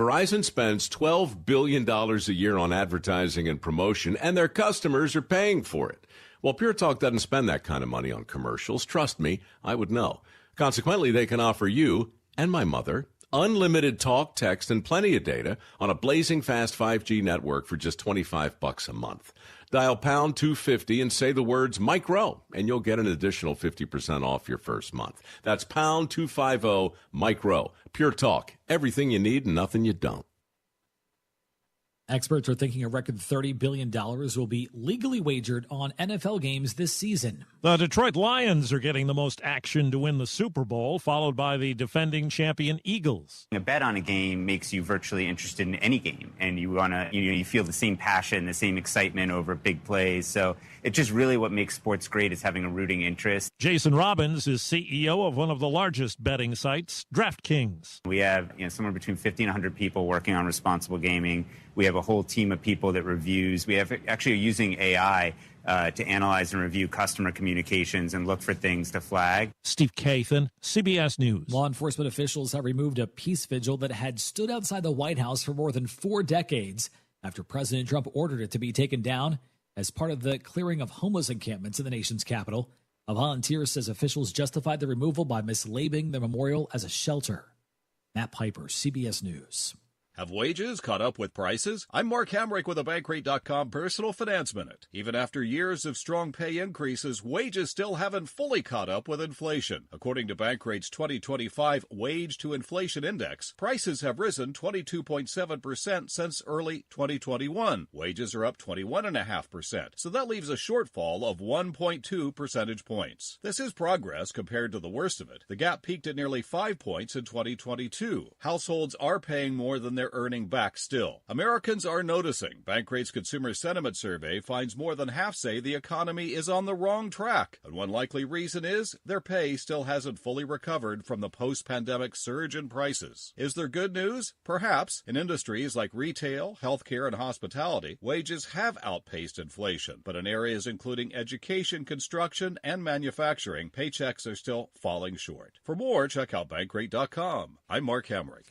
Verizon spends $12 billion a year on advertising and promotion, and their customers are paying for it. Well, Pure Talk doesn't spend that kind of money on commercials. Trust me, I would know. Consequently, they can offer you and my mother unlimited talk, text, and plenty of data on a blazing fast 5G network for just $25 a month. Dial pound 250 and say the words Mike Rowe, and you'll get an additional 50% off your first month. That's pound 250 Mike Rowe. Pure Talk, everything you need and nothing you don't. Experts are thinking a record $30 billion will be legally wagered on NFL games this season. The Detroit Lions are getting the most action to win the Super Bowl, followed by the defending champion Eagles. A bet on a game makes you virtually interested in any game, and you want to, you feel the same passion, the same excitement over big plays. So it's just really what makes sports great is having a rooting interest. Jason Robbins is CEO of one of the largest betting sites, DraftKings. We have somewhere between 50 and 100 people working on responsible gaming. We have a whole team of people that reviews. We have actually using AI to analyze and review customer communications and look for things to flag. Steve Kathan, CBS News. Law enforcement officials have removed a peace vigil that had stood outside the White House for more than 4 decades after President Trump ordered it to be taken down as part of the clearing of homeless encampments in the nation's capital. A volunteer says officials justified the removal by mislabeling the memorial as a shelter. Matt Piper, CBS News. Have wages caught up with prices? I'm Mark Hamrick with a Bankrate.com Personal Finance Minute. Even after years of strong pay increases, wages still haven't fully caught up with inflation. According to Bankrate's 2025 Wage to Inflation Index, prices have risen 22.7% since early 2021. Wages are up 21.5%, so that leaves a shortfall of 1.2 percentage points. This is progress compared to the worst of it. The gap peaked at nearly 5 points in 2022. Households are paying more than they're earning back still. Americans are noticing. Bankrate's Consumer Sentiment Survey finds more than half say the economy is on the wrong track. And one likely reason is their pay still hasn't fully recovered from the post-pandemic surge in prices. Is there good news? Perhaps. In industries like retail, healthcare, and hospitality, wages have outpaced inflation. But in areas including education, construction, and manufacturing, paychecks are still falling short. For more, check out Bankrate.com. I'm Mark Hamrick.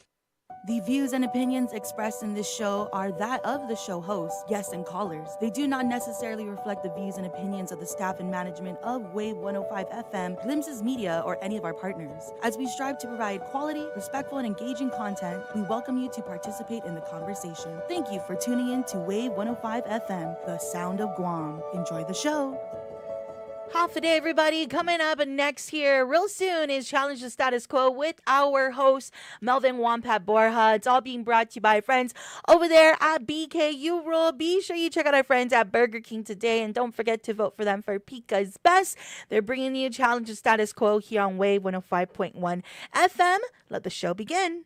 The views and opinions expressed in this show are that of the show hosts, guests, and callers. They do not necessarily reflect the views and opinions of the staff and management of Wave 105 FM, Glimpses Media, or any of our partners. As we strive to provide quality, respectful, and engaging content, we welcome you to participate in the conversation. Thank you for tuning in to Wave 105 FM, the sound of Guam. Enjoy the show. Half a day, everybody. Coming up next here real soon is Challenge the Status Quo with our host, Melvin, Wonpat, Borja. It's all being brought to you by friends over there at BKU Rule. Be sure you check out our friends at Burger King today, and don't forget to vote for them for Pika's Best. They're bringing you Challenge the Status Quo here on Wave 105.1 FM. Let the show begin.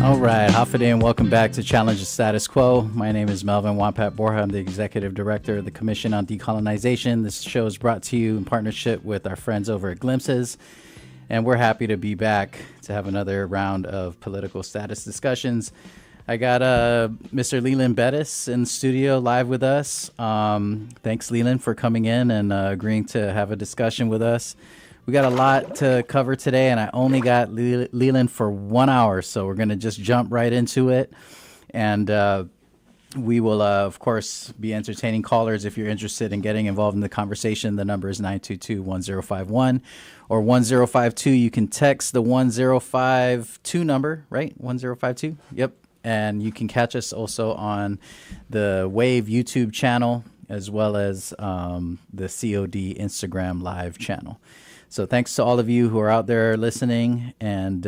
All right, half a day and welcome back to Challenge the Status Quo. My name is Melvin Wonpat Borja. I'm the Executive Director of the Commission on Decolonization. This show is brought to you in partnership with our friends over at Glimpses. And we're happy to be back to have another round of political status discussions. I got Mr. Leland Bettis in the studio live with us. Thanks, Leland, for coming in and agreeing to have a discussion with us. We got a lot to cover today, and I only got Leland for 1 hour, so we're going to just jump right into it. And we will, of course, be entertaining callers. If you're interested in getting involved in the conversation, the number is 922-1051 or 1052. You can text the 1052 number, right? 1052? Yep. And you can catch us also on the Wave YouTube channel as well as the COD Instagram live channel. So thanks to all of you who are out there listening and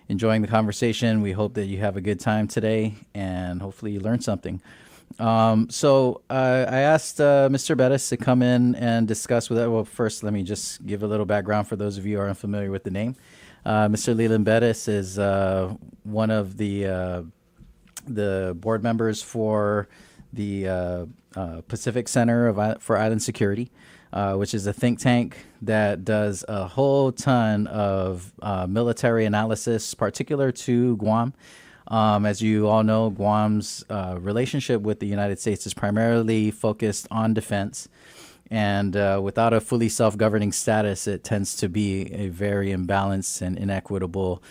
enjoying the conversation. We hope that you have a good time today and hopefully you learn something. So I asked Mr. Bettis to come in and discuss with that. Well, first, let me just give a little background for those of you who are unfamiliar with the name. Mr. Leland Bettis is one of the board members for the Pacific Center for Island Security, which is a think tank that does a whole ton of military analysis, particular to Guam. As you all know, Guam's relationship with the United States is primarily focused on defense. And without a fully self-governing status, it tends to be a very imbalanced and inequitable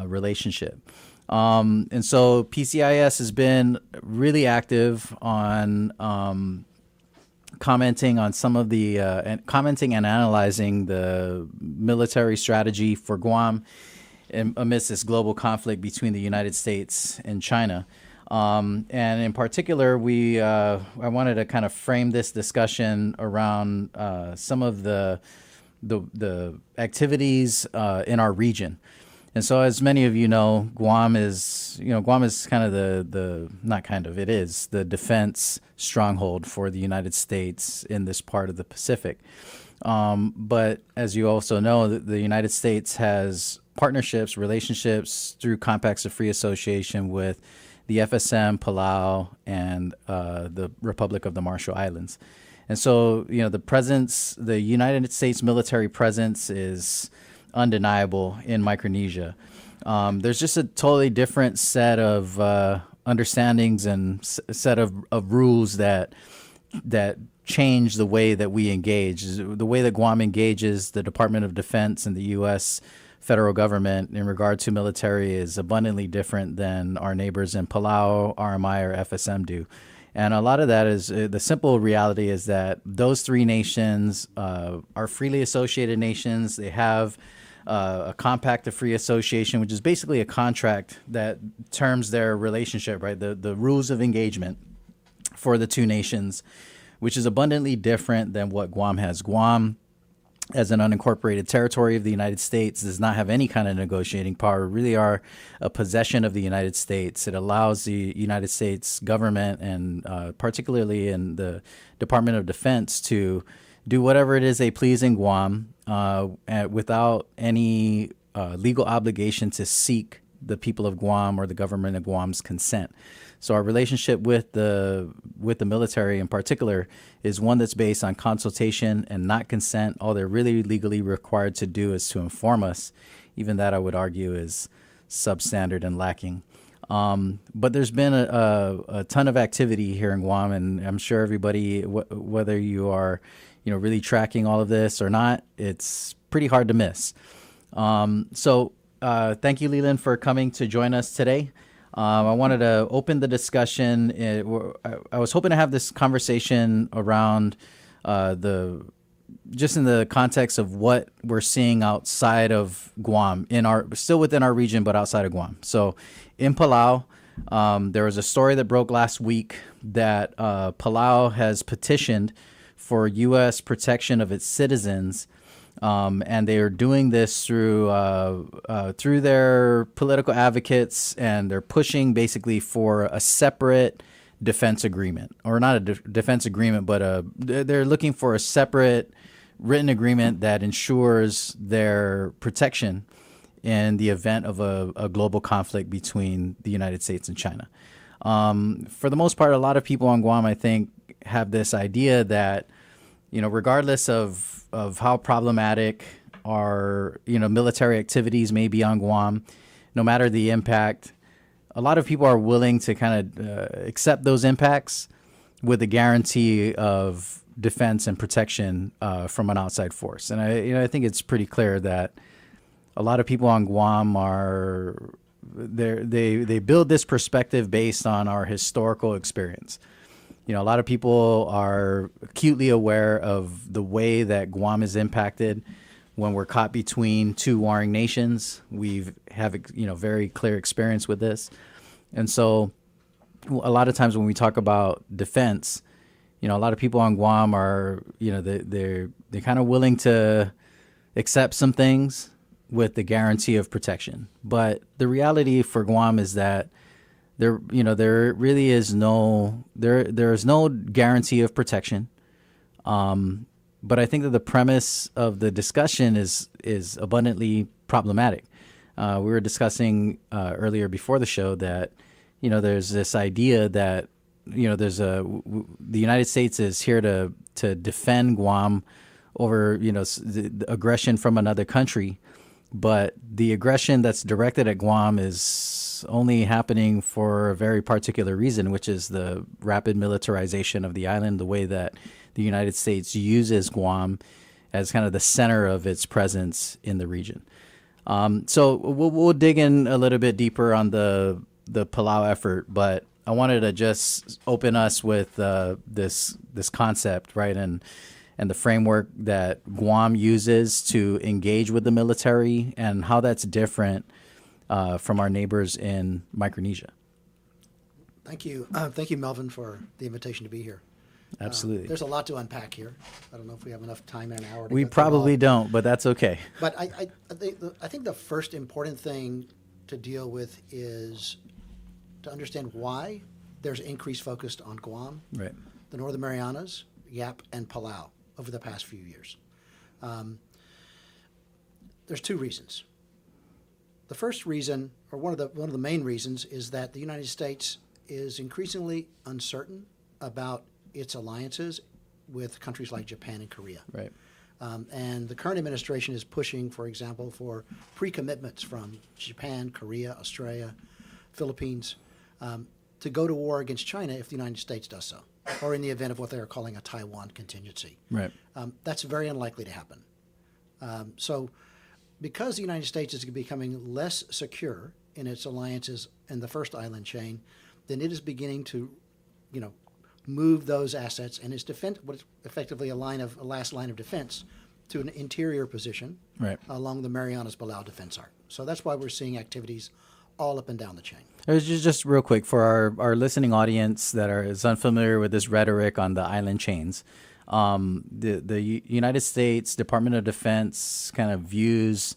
relationship. And so PCIS has been really active on commenting on some of the commenting and analyzing the military strategy for Guam amidst this global conflict between the United States and China. And in particular, I wanted to kind of frame this discussion around some of the activities in our region. And so, as many of you know, Guam is kind of it is the defense stronghold for the United States in this part of the Pacific. But as you also know, the United States has relationships through compacts of free association with the FSM, Palau, and the Republic of the Marshall Islands. And so, the United States military presence is undeniable in Micronesia. There's just a totally different set of understandings and set of rules that change the way that we engage. The way that Guam engages the Department of Defense and the U.S. federal government in regard to military is abundantly different than our neighbors in Palau, RMI, or FSM do. And a lot of that is the simple reality is that those three nations are freely associated nations. They have a compact of free association, which is basically a contract that terms their relationship, right? The rules of engagement for the two nations, which is abundantly different than what Guam has. Guam, as an unincorporated territory of the United States, does not have any kind of negotiating power. We really are a possession of the United States. It allows the United States government and particularly in the Department of Defense to do whatever it is they please in Guam without any legal obligation to seek the people of Guam or the government of Guam's consent. So our relationship with the military in particular is one that's based on consultation and not consent. All they're really legally required to do is to inform us. Even that, I would argue, is substandard and lacking. But there's been a ton of activity here in Guam, and I'm sure everybody, whether you are really tracking all of this or not, it's pretty hard to miss. So thank you, Leland, for coming to join us today. I wanted to open the discussion. I was hoping to have this conversation around just in the context of what we're seeing outside of Guam, still within our region, but outside of Guam. So in Palau, there was a story that broke last week that Palau has petitioned for U.S. protection of its citizens. And they are doing this through their political advocates, and they're pushing basically for a separate defense agreement, or not a defense agreement, but they're looking for a separate written agreement that ensures their protection in the event of a global conflict between the United States and China. For the most part, a lot of people on Guam, I think, have this idea that, regardless of how problematic our, military activities may be on Guam, no matter the impact, a lot of people are willing to kind of accept those impacts with the guarantee of defense and protection from an outside force. And I think it's pretty clear that a lot of people on Guam they build this perspective based on our historical experience. A lot of people are acutely aware of the way that Guam is impacted when we're caught between two warring nations. We have very clear experience with this. And so a lot of times when we talk about defense, a lot of people on Guam are, they're kind of willing to accept some things with the guarantee of protection. But the reality for Guam is that there really is there is no guarantee of protection. But I think that the premise of the discussion is abundantly problematic. We were discussing earlier before the show that, there's this idea that, the United States is here to defend Guam over, the aggression from another country. But the aggression that's directed at Guam is it's only happening for a very particular reason, which is the rapid militarization of the island, the way that the United States uses Guam as kind of the center of its presence in the region. So we'll dig in a little bit deeper on the Palau effort, but I wanted to just open us with this concept, right, and the framework that Guam uses to engage with the military and how that's different from our neighbors in Micronesia. Thank you, Melvin, for the invitation to be here. Absolutely. There's a lot to unpack here. I don't know if we have enough time in an hour. We probably don't, but that's okay. But I think the first important thing to deal with is to understand why there's increased focus on Guam, Right. the Northern Marianas, Yap, and Palau over the past few years. There's two reasons. The first reason, or one of the main reasons, is that the United States is increasingly uncertain about its alliances with countries like Japan and Korea. Right. And the current administration is pushing, for example, for pre-commitments from Japan, Korea, Australia, Philippines, to go to war against China if the United States does so, or in the event of what they are calling a Taiwan contingency. Right. That's very unlikely to happen. So because the United States is becoming less secure in its alliances in the first island chain, then it is beginning to, move those assets and its defense, what is effectively a last line of defense, to an interior position Right. along the Marianas Palau defense arc. So that's why we're seeing activities all up and down the chain. It was just real quick for our listening audience that is unfamiliar with this rhetoric on the island chains. The United States Department of Defense kind of views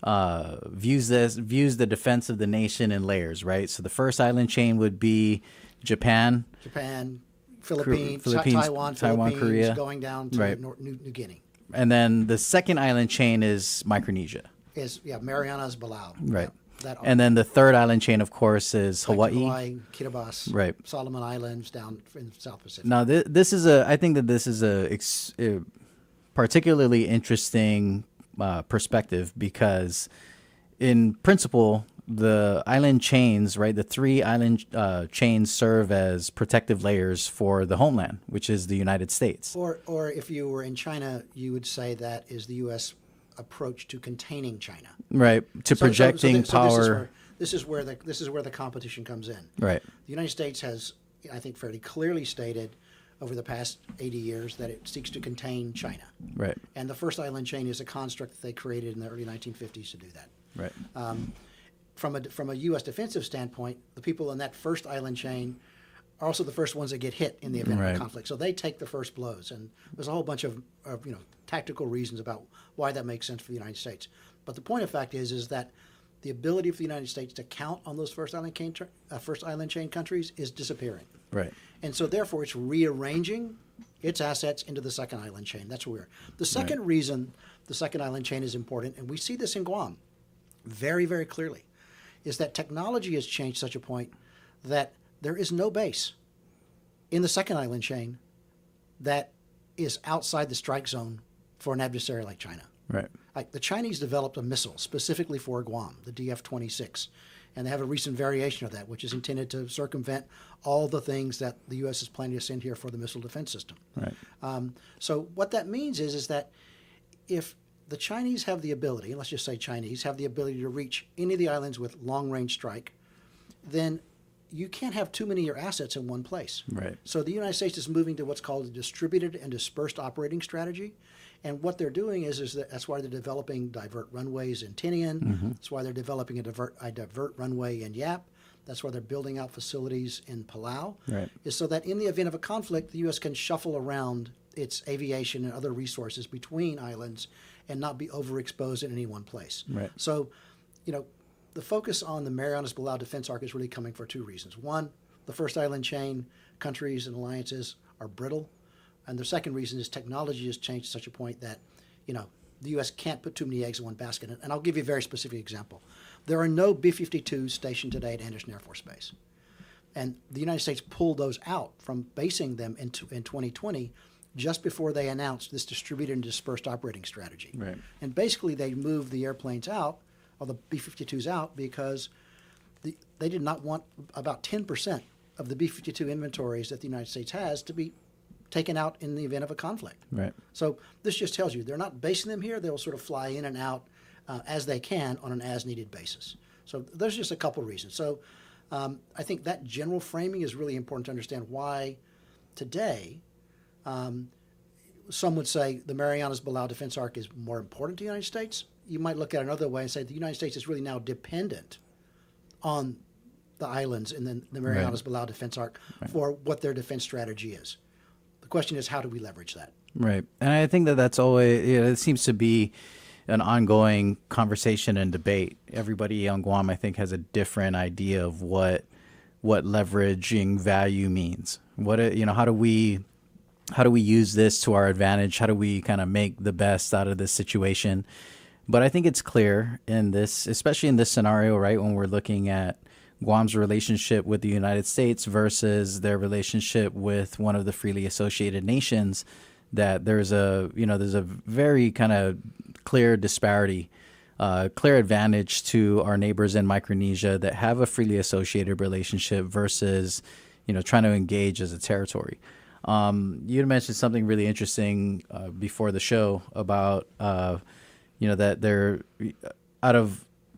the defense of the nation in layers, right? So the first island chain would be Japan, Philippines, Taiwan, Korea, going down to right. New Guinea. And then the second island chain is Micronesia. Marianas Palau. Right. That and then the third island chain, of course, is like Hawaii, Kiribati, right. Solomon Islands down in the South Pacific. Now, I think that this is a particularly interesting perspective because, in principle, the island chains, right, the three island chains serve as protective layers for the homeland, which is the United States. Or if you were in China, you would say that is the U.S. approach to containing China. Right, projecting power. This is where the competition comes in. Right. The United States has, I think, fairly clearly stated over the past 80 years that it seeks to contain China. Right. And the first island chain is a construct that they created in the early 1950s to do that. Right. From a U.S. defensive standpoint, the people in that first island chain are also the first ones that get hit in the event of a conflict. So they take the first blows, and there's a whole bunch of tactical reasons about why that makes sense for the United States. But the point of fact is that the ability for the United States to count on those first island chain countries is disappearing. Right. And so therefore it's rearranging its assets into the second island chain. That's where the second reason the second island chain is important, and we see this in Guam very, very clearly, is that technology has changed to such a point that there is no base in the second island chain that is outside the strike zone for an adversary like China. Right. Like the Chinese developed a missile specifically for Guam, the DF-26, and they have a recent variation of that, which is intended to circumvent all the things that the U.S. is planning to send here for the missile defense system. Right. So what that means is that if the Chinese have the ability, let's just say Chinese, have the ability to reach any of the islands with long-range strike, then you can't have too many of your assets in one place. Right. So the United States is moving to what's called a distributed and dispersed operating strategy. And what they're doing is that's why they're developing divert runways in Tinian. Mm-hmm. That's why they're developing a divert runway in Yap. That's why they're building out facilities in Palau. Right. Is so that in the event of a conflict, the U.S. can shuffle around its aviation and other resources between islands and not be overexposed in any one place. Right. So, the focus on the Marianas Palau defense arc is really coming for two reasons. One, the first island chain countries and alliances are brittle. And the second reason is technology has changed to such a point that, the U.S. can't put too many eggs in one basket. And I'll give you a very specific example. There are no B-52s stationed today at Anderson Air Force Base. And the United States pulled those out from basing them in 2020 just before they announced this distributed and dispersed operating strategy. Right. And basically they moved the airplanes out, or the B-52s out, because they did not want about 10% of the B-52 inventories that the United States has to be taken out in the event of a conflict. Right. So this just tells you they're not basing them here. They'll sort of fly in and out as they can on an as-needed basis. So there's just a couple of reasons. So I think that general framing is really important to understand why today some would say the Marianas Bilbao Defense Arc is more important to the United States. You might look at it another way and say the United States is really now dependent on the islands in the Marianas Bilbao Defense Arc for what their defense strategy is. The question is, how do we leverage that? Right. And I think that's always, it seems to be an ongoing conversation and debate. Everybody on Guam, I think, has a different idea of what leveraging value means. How do we use this to our advantage? How do we kind of make the best out of this situation? But I think it's clear in this, especially in this scenario, right, when we're looking at Guam's relationship with the United States versus their relationship with one of the freely associated nations, that there's a very kind of clear disparity, clear advantage to our neighbors in Micronesia that have a freely associated relationship versus, trying to engage as a territory. You had mentioned something really interesting before the show about, that they're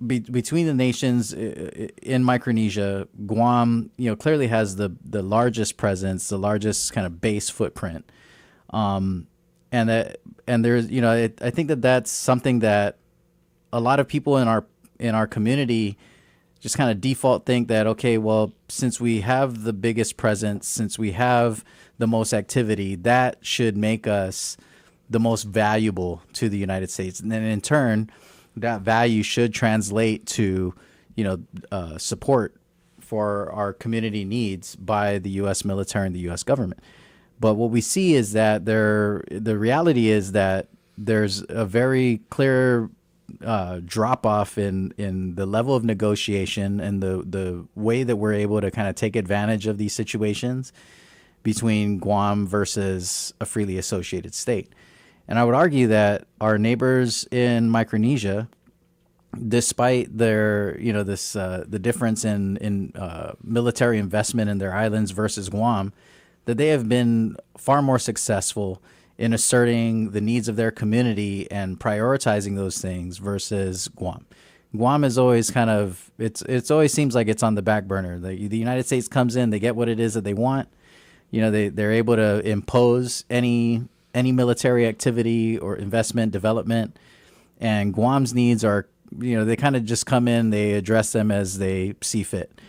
between the nations in Micronesia, Guam, clearly has the largest presence, the largest kind of base footprint. And there's, I think that's something that a lot of people in our community just kind of default think that, okay, well, since we have the biggest presence, since we have the most activity, that should make us the most valuable to the United States. And then in turn, that value should translate to, support for our community needs by the U.S. military and the U.S. government. But what we see is that the reality is that there's a very clear drop off in the level of negotiation and the way that we're able to kind of take advantage of these situations between Guam versus a freely associated state. And I would argue that our neighbors in Micronesia, despite their, the difference in military investment in their islands versus Guam, that they have been far more successful in asserting the needs of their community and prioritizing those things versus Guam. Guam is always kind of, it's always seems like it's on the back burner. The United States comes in, they get what it is that they want. They're able to impose any military activity or investment development, and Guam's needs are, they kind of just come in, they address them as they see fit.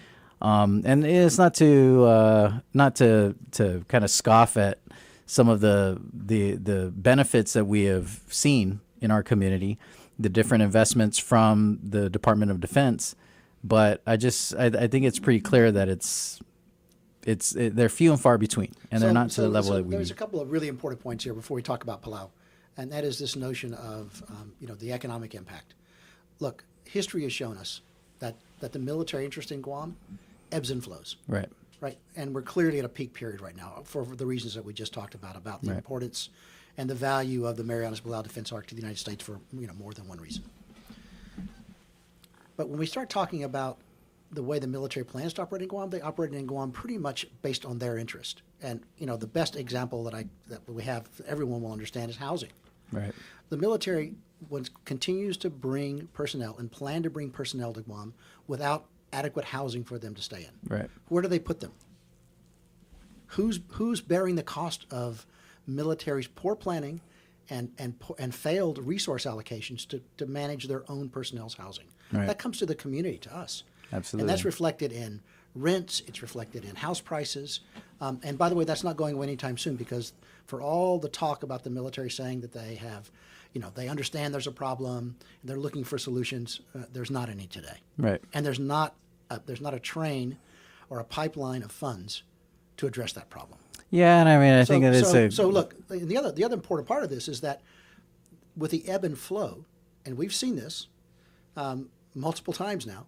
And it's not to kind of scoff at some of the benefits that we have seen in our community, the different investments from the Department of Defense, but I think it's pretty clear that they're few and far between, and they're not to the level that we need. There's a couple of really important points here before we talk about Palau, and that is this notion of the economic impact. Look, history has shown us that the military interest in Guam ebbs and flows. Right. And we're clearly at a peak period right now for the reasons that we just talked about the importance and the value of the Marianas Bilbao Defense Arc to the United States for more than one reason. But when we start talking about the way the military plans to operate in Guam, they operate in Guam pretty much based on their interest. And the best example that we have, everyone will understand, is housing. Right. The military continues to bring personnel and plan to bring personnel to Guam without adequate housing for them to stay in. Right. Where do they put them? Who's bearing the cost of military's poor planning and failed resource allocations to manage their own personnel's housing? Right. That comes to the community, to us. Absolutely. And that's reflected in rents, it's reflected in house prices. And by the way, that's not going away anytime soon, because for all the talk about the military saying that they have, they understand there's a problem, they're looking for solutions, there's not any today. Right. And there's not a train or a pipeline of funds to address that problem. Yeah, and I think that it's so look, the other important part of this is that with the ebb and flow, and we've seen this multiple times now,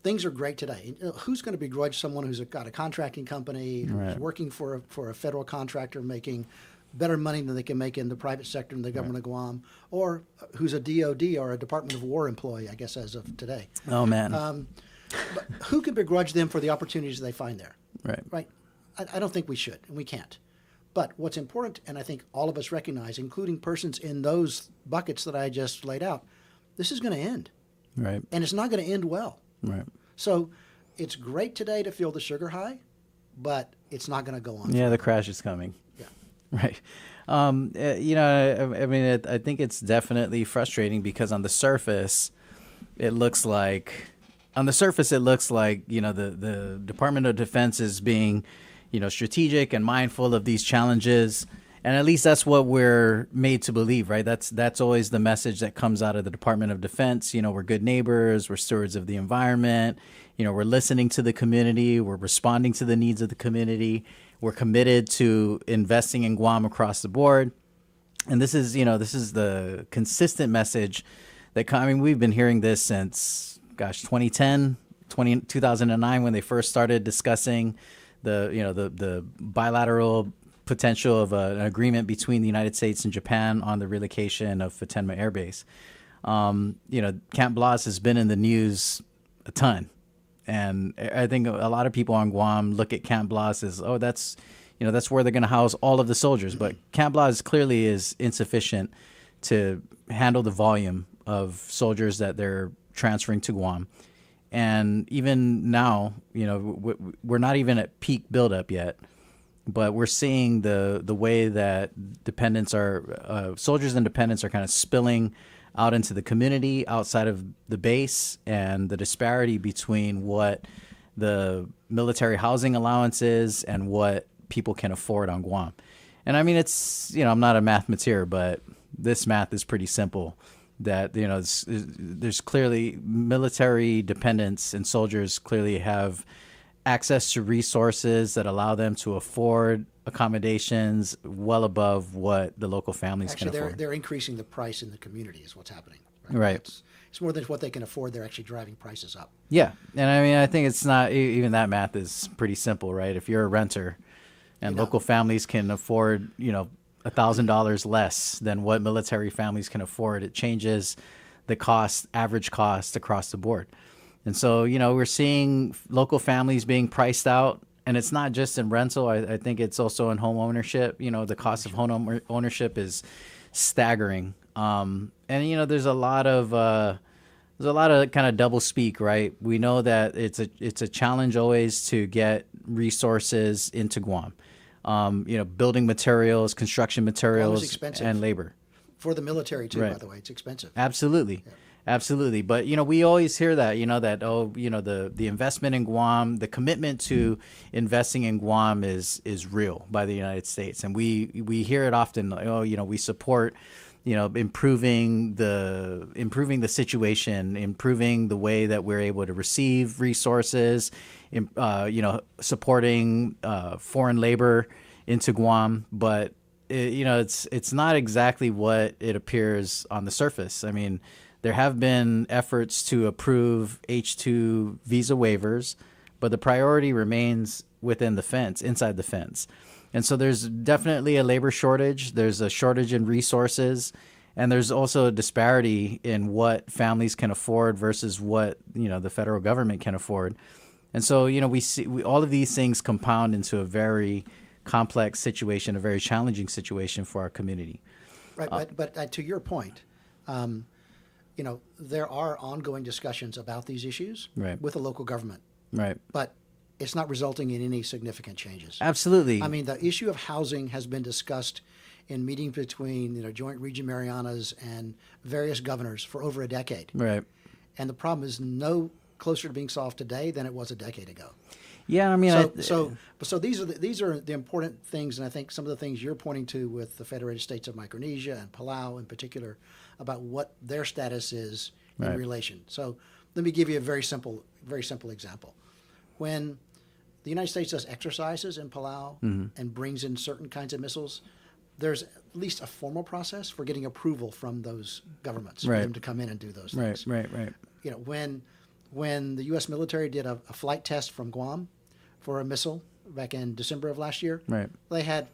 things are great today. Who's going to begrudge someone who's got a contracting company, who's working for a federal contractor, making better money than they can make in the private sector in the government of Guam, or who's a DOD or a Department of War employee, I guess, as of today? Oh, man. But who can begrudge them for the opportunities they find there? Right. I don't think we should, and we can't. But what's important, and I think all of us recognize, including persons in those buckets that I just laid out, this is going to end. Right. And it's not going to end well. Right. So it's great today to feel the sugar high, but it's not going to go on. Yeah, the crash is coming. Yeah. Right. I mean, I think it's definitely frustrating because on the surface, it looks like, the Department of Defense is being, strategic and mindful of these challenges. And at least that's what we're made to believe, right? That's always the message that comes out of the Department of Defense. We're good neighbors, we're stewards of the environment, we're listening to the community, we're responding to the needs of the community, we're committed to investing in Guam across the board. And this is the consistent message that, we've been hearing this since, 2009 when they first started discussing the bilateral potential of an agreement between the United States and Japan on the relocation of Futenma Air Base. Camp Blas has been in the news a ton. And I think a lot of people on Guam look at Camp Blas as, that's where they're going to house all of the soldiers. But Camp Blas clearly is insufficient to handle the volume of soldiers that they're transferring to Guam. And even now, we're not even at peak buildup yet, but we're seeing the way that soldiers and dependents are kind of spilling out into the community outside of the base, and the disparity between what the military housing allowance is and what people can afford on Guam. And I mean, it's, I'm not a mathematician, but this math is pretty simple. That there's clearly military dependents and soldiers clearly have access to resources that allow them to afford accommodations well above what the local families can afford. They're increasing the price in the community is what's happening. Right. It's more than what they can afford. They're actually driving prices up. Yeah, and I mean, I think it's not even that math is pretty simple, right? If you're a renter and local families can afford, $1,000 less than what military families can afford, it changes the average cost across the board. And so, we're seeing local families being priced out, and it's not just in rental. I think it's also in home ownership. The cost of home ownership is staggering. And there's a lot of kind of double speak, right? We know that it's a challenge always to get resources into Guam. Building materials, construction materials, and labor. For the military, too, by the way. It's expensive. Absolutely. Yeah. Absolutely. But, we always hear that, the investment in Guam, the commitment to investing in Guam is real by the United States. And we hear it often, we support, improving the situation, improving the way that we're able to receive resources, supporting foreign labor into Guam, but it's not exactly what it appears on the surface. I mean, there have been efforts to approve H-2 visa waivers, but the priority remains within the fence, inside the fence. And so there's definitely a labor shortage. There's a shortage in resources. And there's also a disparity in what families can afford versus what, the federal government can afford. And so, we see all of these things compound into a very complex situation, a very challenging situation for our community. Right. But to your point, there are ongoing discussions about these issues with the local government. Right. But it's not resulting in any significant changes. Absolutely. I mean, the issue of housing has been discussed in meetings between Joint Region Marianas and various governors for over a decade. Right. And the problem is no closer to being solved today than it was a decade ago. Yeah, I mean, so these are the important things, and I think some of the things you're pointing to with the Federated States of Micronesia and Palau in particular about what their status is in relation. So let me give you a very simple example. When the United States does exercises in Palau and brings in certain kinds of missiles, there's at least a formal process for getting approval from those governments for them to come in and do those things. Right. When the U.S. military did a flight test from Guam for a missile back in December of last year, they had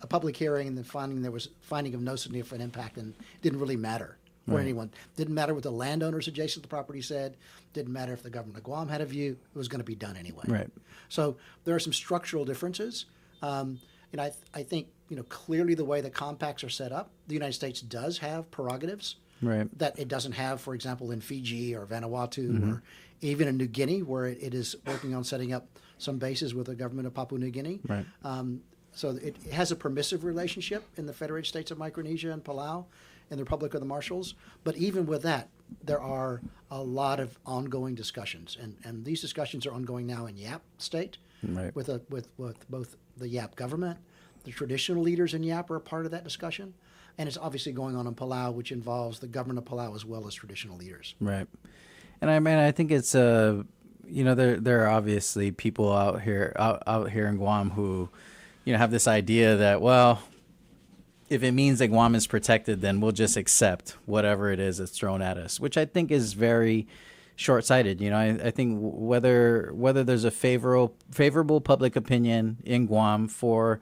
a public hearing and then finding of no significant impact, and it didn't really matter. or anyone. Didn't matter what the landowners adjacent to the property said. Didn't matter if the government of Guam had a view. It was going to be done anyway. Right. So there are some structural differences. And I think, clearly the way the compacts are set up, the United States does have prerogatives that it doesn't have, for example, in Fiji or Vanuatu or even in New Guinea, where it is working on setting up some bases with the government of Papua New Guinea. Right. So it has a permissive relationship in the Federated States of Micronesia and Palau and the Republic of the Marshalls. But even with that, there are a lot of ongoing discussions. And these discussions are ongoing now in Yap State with both the Yap government. The traditional leaders in Yap are a part of that discussion. And it's obviously going on in Palau, which involves the government of Palau as well as traditional leaders. Right. And I think it's, there are obviously people out here in Guam who, have this idea that, well, if it means that Guam is protected, then we'll just accept whatever it is that's thrown at us, which I think is very short-sighted. I think whether there's a favorable public opinion in Guam for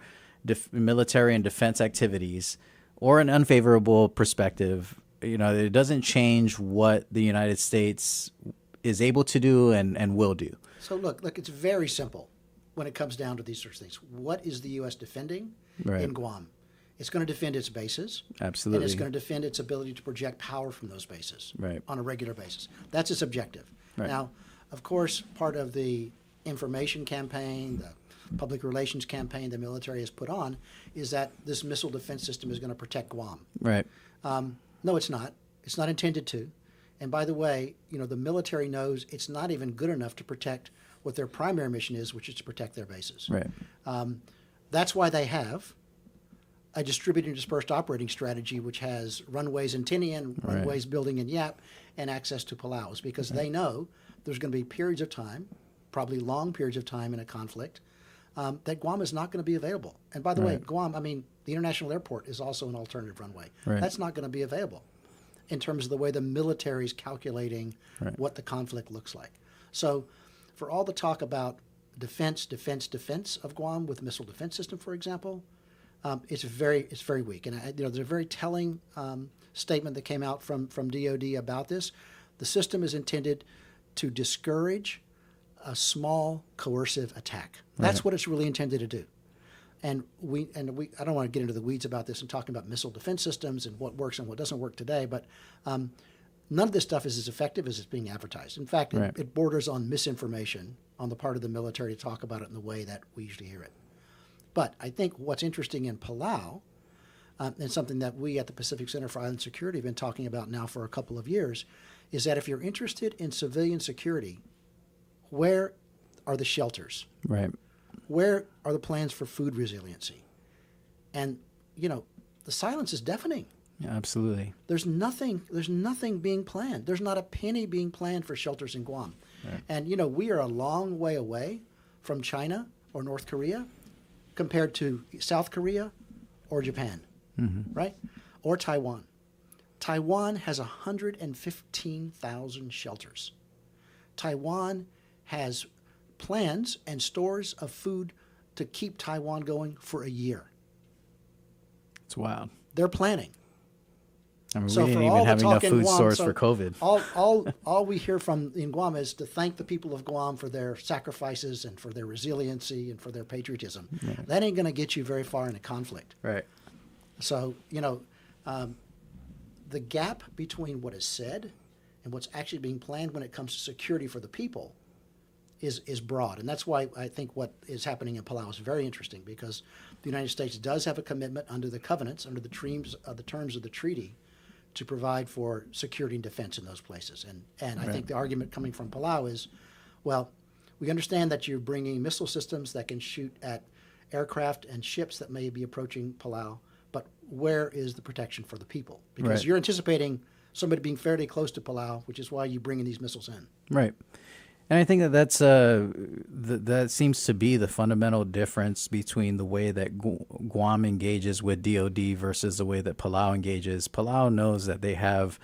military and defense activities or an unfavorable perspective, it doesn't change what the United States is able to do and will do. So look, it's very simple when it comes down to these sorts of things. What is the U.S. defending in Guam? It's going to defend its bases. Absolutely. And it's going to defend its ability to project power from those bases on a regular basis. That's its objective. Right. Now, of course, part of the information campaign, the public relations campaign the military has put on is that this missile defense system is going to protect Guam. Right. No, it's not. It's not intended to. And by the way, the military knows it's not even good enough to protect what their primary mission is, which is to protect their bases. Right. That's why they have a distributed and dispersed operating strategy, which has runways in Tinian, runways building in Yap, and access to Palau, is because they know there's going to be periods of time, probably long periods of time in a conflict, that Guam is not going to be available. And by the way, Guam, the international airport is also an alternative runway. Right. That's not going to be available in terms of the way the military is calculating what the conflict looks like. So for all the talk about defense of Guam with missile defense system, for example, it's very weak. And there's a very telling statement that came out from DoD about this. The system is intended to discourage a small coercive attack. That's what it's really intended to do. And I don't want to get into the weeds about this and talking about missile defense systems and what works and what doesn't work today, but none of this stuff is as effective as it's being advertised. In fact, it borders on misinformation on the part of the military to talk about it in the way that we usually hear it. But I think what's interesting in Palau, and something that we at the Pacific Center for Island Security have been talking about now for a couple of years, is that if you're interested in civilian security, where are the shelters? Right. Where are the plans for food resiliency? And, the silence is deafening. Yeah, absolutely. There's nothing being planned. There's not a penny being planned for shelters in Guam. Right. And, we are a long way away from China or North Korea compared to South Korea or Japan, right? Or Taiwan. Taiwan has 115,000 shelters. Taiwan has plans and stores of food to keep Taiwan going for a year. It's wild. They're planning. We didn't even have enough food stores for COVID. All we hear from in Guam is to thank the people of Guam for their sacrifices and for their resiliency and for their patriotism. Right. That ain't going to get you very far in a conflict. Right. So, the gap between what is said and what's actually being planned when it comes to security for the people is broad. And that's why I think what is happening in Palau is very interesting, because the United States does have a commitment under the covenants, under the terms of the treaty, to provide for security and defense in those places. And I think the argument coming from Palau is, well, we understand that you're bringing missile systems that can shoot at aircraft and ships that may be approaching Palau, but where is the protection for the people? Because you're anticipating somebody being fairly close to Palau, which is why you're bringing these missiles in. Right. And I think that seems to be the fundamental difference between the way that Guam engages with DoD versus the way that Palau engages. Palau knows that they have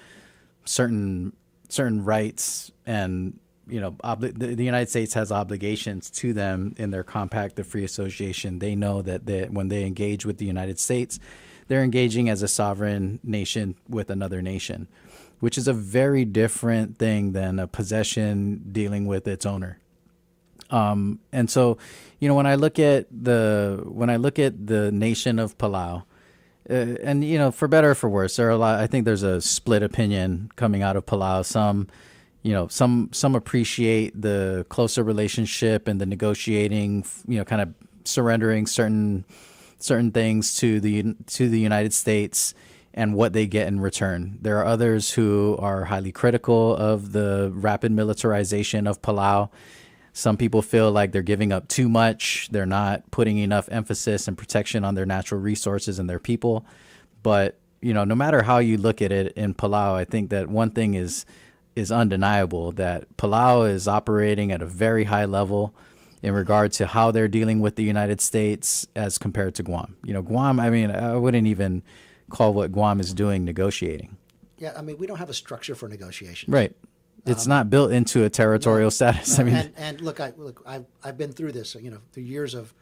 certain rights and the United States has obligations to them in their compact of free association. They know that when they engage with the United States, they're engaging as a sovereign nation with another nation, which is a very different thing than a possession dealing with its owner. And so, when I look at the nation of Palau, and for better or for worse, I think there's a split opinion coming out of Palau. Some appreciate the closer relationship and the negotiating, kind of surrendering certain things to the United States and what they get in return. There are others who are highly critical of the rapid militarization of Palau. Some people feel like they're giving up too much. They're not putting enough emphasis and protection on their natural resources and their people. But, no matter how you look at it in Palau, I think that one thing is undeniable, that Palau is operating at a very high level in regard to how they're dealing with the United States as compared to Guam. Guam, I wouldn't even call what Guam is doing negotiating. Yeah, we don't have a structure for negotiations. Right. It's not built into a territorial status. No, and look, I've been through this, through years of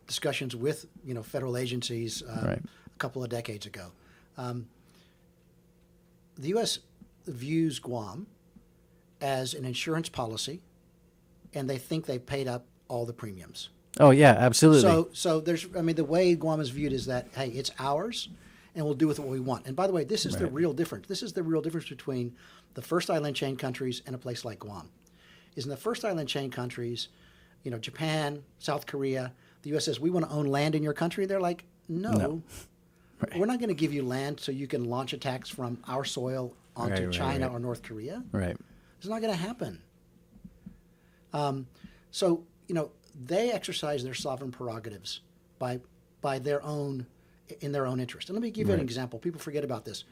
discussions with, federal agencies a couple of decades ago. The U.S. views Guam as an insurance policy, and they think they paid up all the premiums. Oh, yeah, absolutely. So there's, the way Guam is viewed is that, hey, it's ours, and we'll do with it what we want. And by the way, this is the real difference. This is the real difference between the first island chain countries and a place like Guam. Is in the first island chain countries, Japan, South Korea, the U.S. says, we want to own land in your country. They're like, no. Right. We're not going to give you land so you can launch attacks from our soil onto China or North Korea. Right. It's not going to happen. So, they exercise their sovereign prerogatives by their own, in their own interest. And let me give you an example. People forget about this.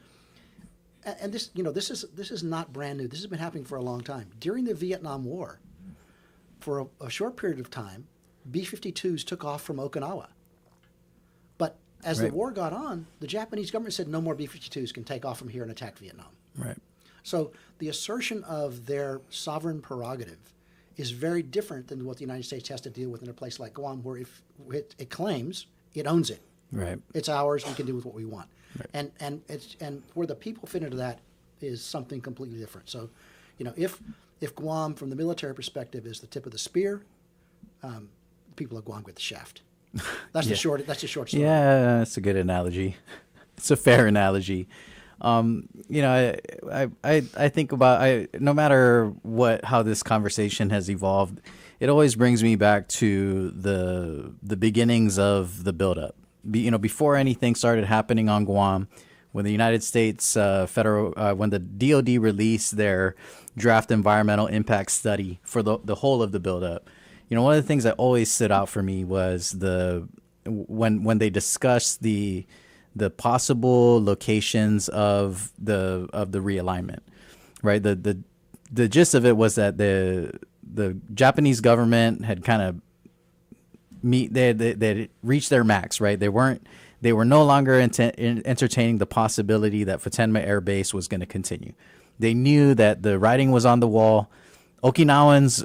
And this, this is not brand new. This has been happening for a long time. During the Vietnam War, for a short period of time, B-52s took off from Okinawa. But as the war got on, the Japanese government said no more B-52s can take off from here and attack Vietnam. Right. So the assertion of their sovereign prerogative is very different than what the United States has to deal with in a place like Guam, where if it claims it owns it. Right. It's ours. We can do with what we want. Right. And where the people fit into that is something completely different. So, if Guam, from the military perspective, is the tip of the spear, the people of Guam get the shaft. That's the short. That's the short story. Yeah, that's a good analogy. It's a fair analogy. I think about no matter how this conversation has evolved, it always brings me back to the beginnings of the buildup. Before anything started happening on Guam, when the United States when the DoD released their draft environmental impact study for the whole of the buildup, one of the things that always stood out for me was when they discussed the possible locations of the realignment, right? The gist of it was that the Japanese government had kind of they reached their max, right? They were no longer entertaining the possibility that Futenma Air Base was going to continue. They knew that the writing was on the wall. Okinawans,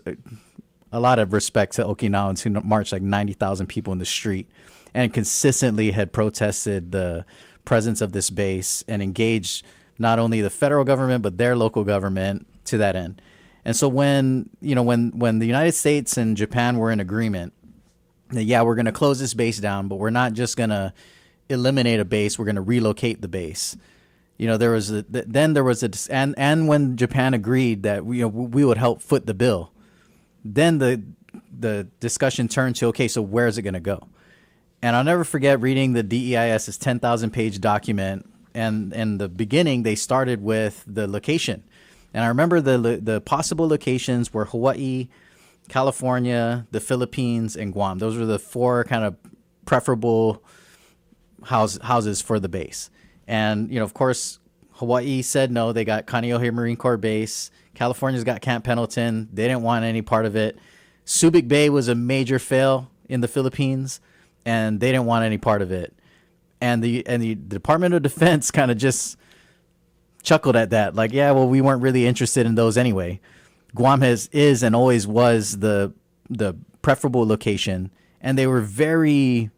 a lot of respect to Okinawans who marched like 90,000 people in the street and consistently had protested the presence of this base and engaged not only the federal government but their local government to that end. And so when the United States and Japan were in agreement that, yeah, we're going to close this base down, but we're not just going to eliminate a base, we're going to relocate the base. There was and when Japan agreed that we would help foot the bill, then the discussion turned to, okay, so where is it going to go? And I'll never forget reading the DEIS's 10,000-page document, and in the beginning they started with the location. And I remember the possible locations were Hawaii, California, the Philippines, and Guam. Those were the four kind of preferable houses for the base. And, of course, Hawaii said no. They got Kaneohe Marine Corps Base. California's got Camp Pendleton. They didn't want any part of it. Subic Bay was a major fail in the Philippines, and they didn't want any part of it. And the Department of Defense kind of just chuckled at that. Like, yeah, well, we weren't really interested in those anyway. Guam is and always was the preferable location, and they were very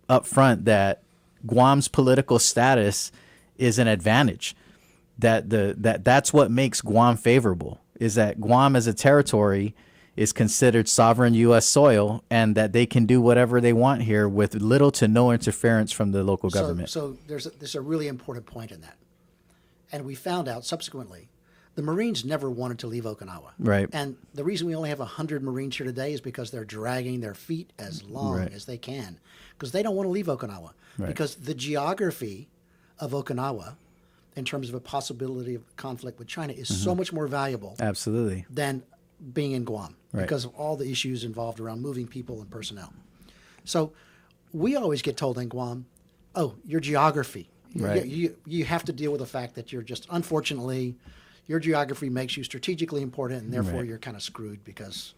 upfront that Guam's political status is an advantage. That's what makes Guam favorable, is that Guam as a territory is considered sovereign U.S. soil, and that they can do whatever they want here with little to no interference from the local government. So there's a really important point in that. And we found out subsequently, the Marines never wanted to leave Okinawa. Right. And the reason we only have 100 Marines here today is because they're dragging their feet as long as they can, because they don't want to leave Okinawa. Right. Because the geography of Okinawa, in terms of a possibility of conflict with China, is so much more valuable Absolutely. than being in Guam, Right. because of all the issues involved around moving people and personnel. So we always get told in Guam, oh, your geography. Right. You have to deal with the fact that you're just, unfortunately, your geography makes you strategically important, and therefore you're kind of screwed because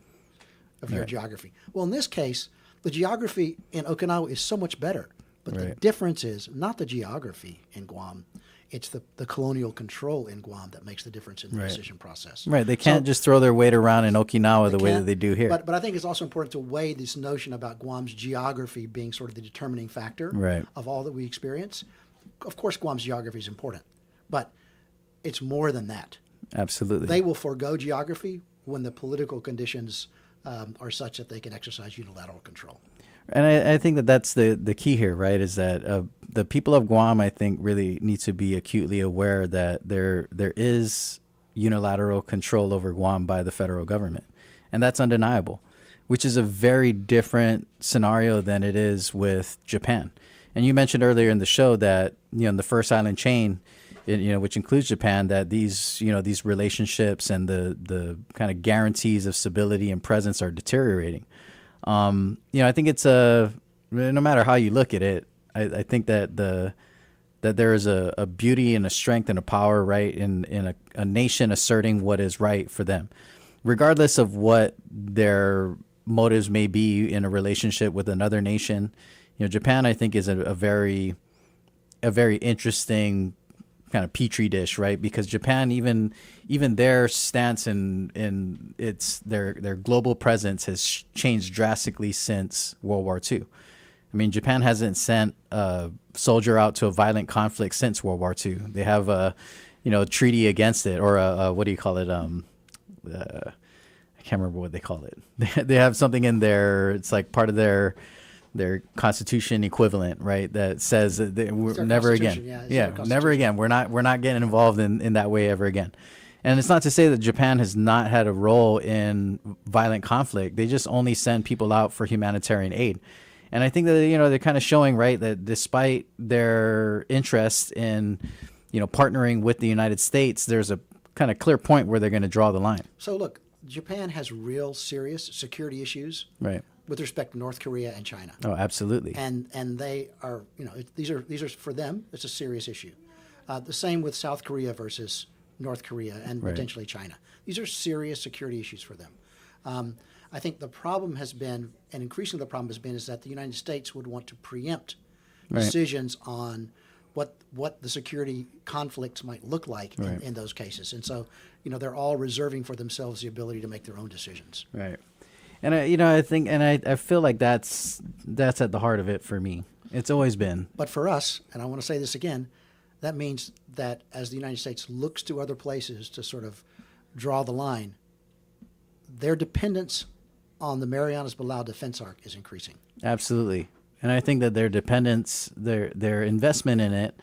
of your geography. Well, in this case, the geography in Okinawa is so much better. But the difference is not the geography in Guam. It's the colonial control in Guam that makes the difference in the decision process. Right. They can't just throw their weight around in Okinawa the way that they do here. But I think it's also important to weigh this notion about Guam's geography being sort of the determining factor of all that we experience. Of course, Guam's geography is important, but it's more than that. Absolutely. They will forego geography when the political conditions are such that they can exercise unilateral control. And I think that that's the key here, right, is that the people of Guam, I think, really need to be acutely aware that there is unilateral control over Guam by the federal government. And that's undeniable, which is a very different scenario than it is with Japan. And you mentioned earlier in the show that, in the first island chain, which includes Japan, that these relationships and the kind of guarantees of stability and presence are deteriorating. I think it's no matter how you look at it, I think that that there is a beauty and a strength and a power, right, in a nation asserting what is right for them, regardless of what their motives may be in a relationship with another nation. Japan, I think, is a very interesting kind of petri dish, right? Because Japan, even their stance and their global presence has changed drastically since World War II. I mean, Japan hasn't sent a soldier out to a violent conflict since World War II. They have a treaty against it, or what do you call it? I can't remember what they call it. They have something in there. It's like part of their constitution equivalent, right? That says that we're never again. Never again. We're not getting involved in that way ever again. And it's not to say that Japan has not had a role in violent conflict. They just only send people out for humanitarian aid. And I think that they're kind of showing, right, that despite their interest in partnering with the United States, there's a kind of clear point where they're going to draw the line. So look, Japan has real serious security issues, right, with respect to North Korea and China. Oh, absolutely. And they are, these are for them, it's a serious issue. The same with South Korea versus North Korea and potentially China. These are serious security issues for them. I think the problem has been, and increasingly the problem has been, is that the United States would want to preempt decisions on what the security conflicts might look like in those cases. And so, they're all reserving for themselves the ability to make their own decisions. Right. And I think, and I feel like that's at the heart of it for me. It's always been. But for us, and I want to say this again, that means that as the United States looks to other places to sort of draw the line, their dependence on the Marianas Palau Defense Arc is increasing. Absolutely. And I think that their dependence, their investment in it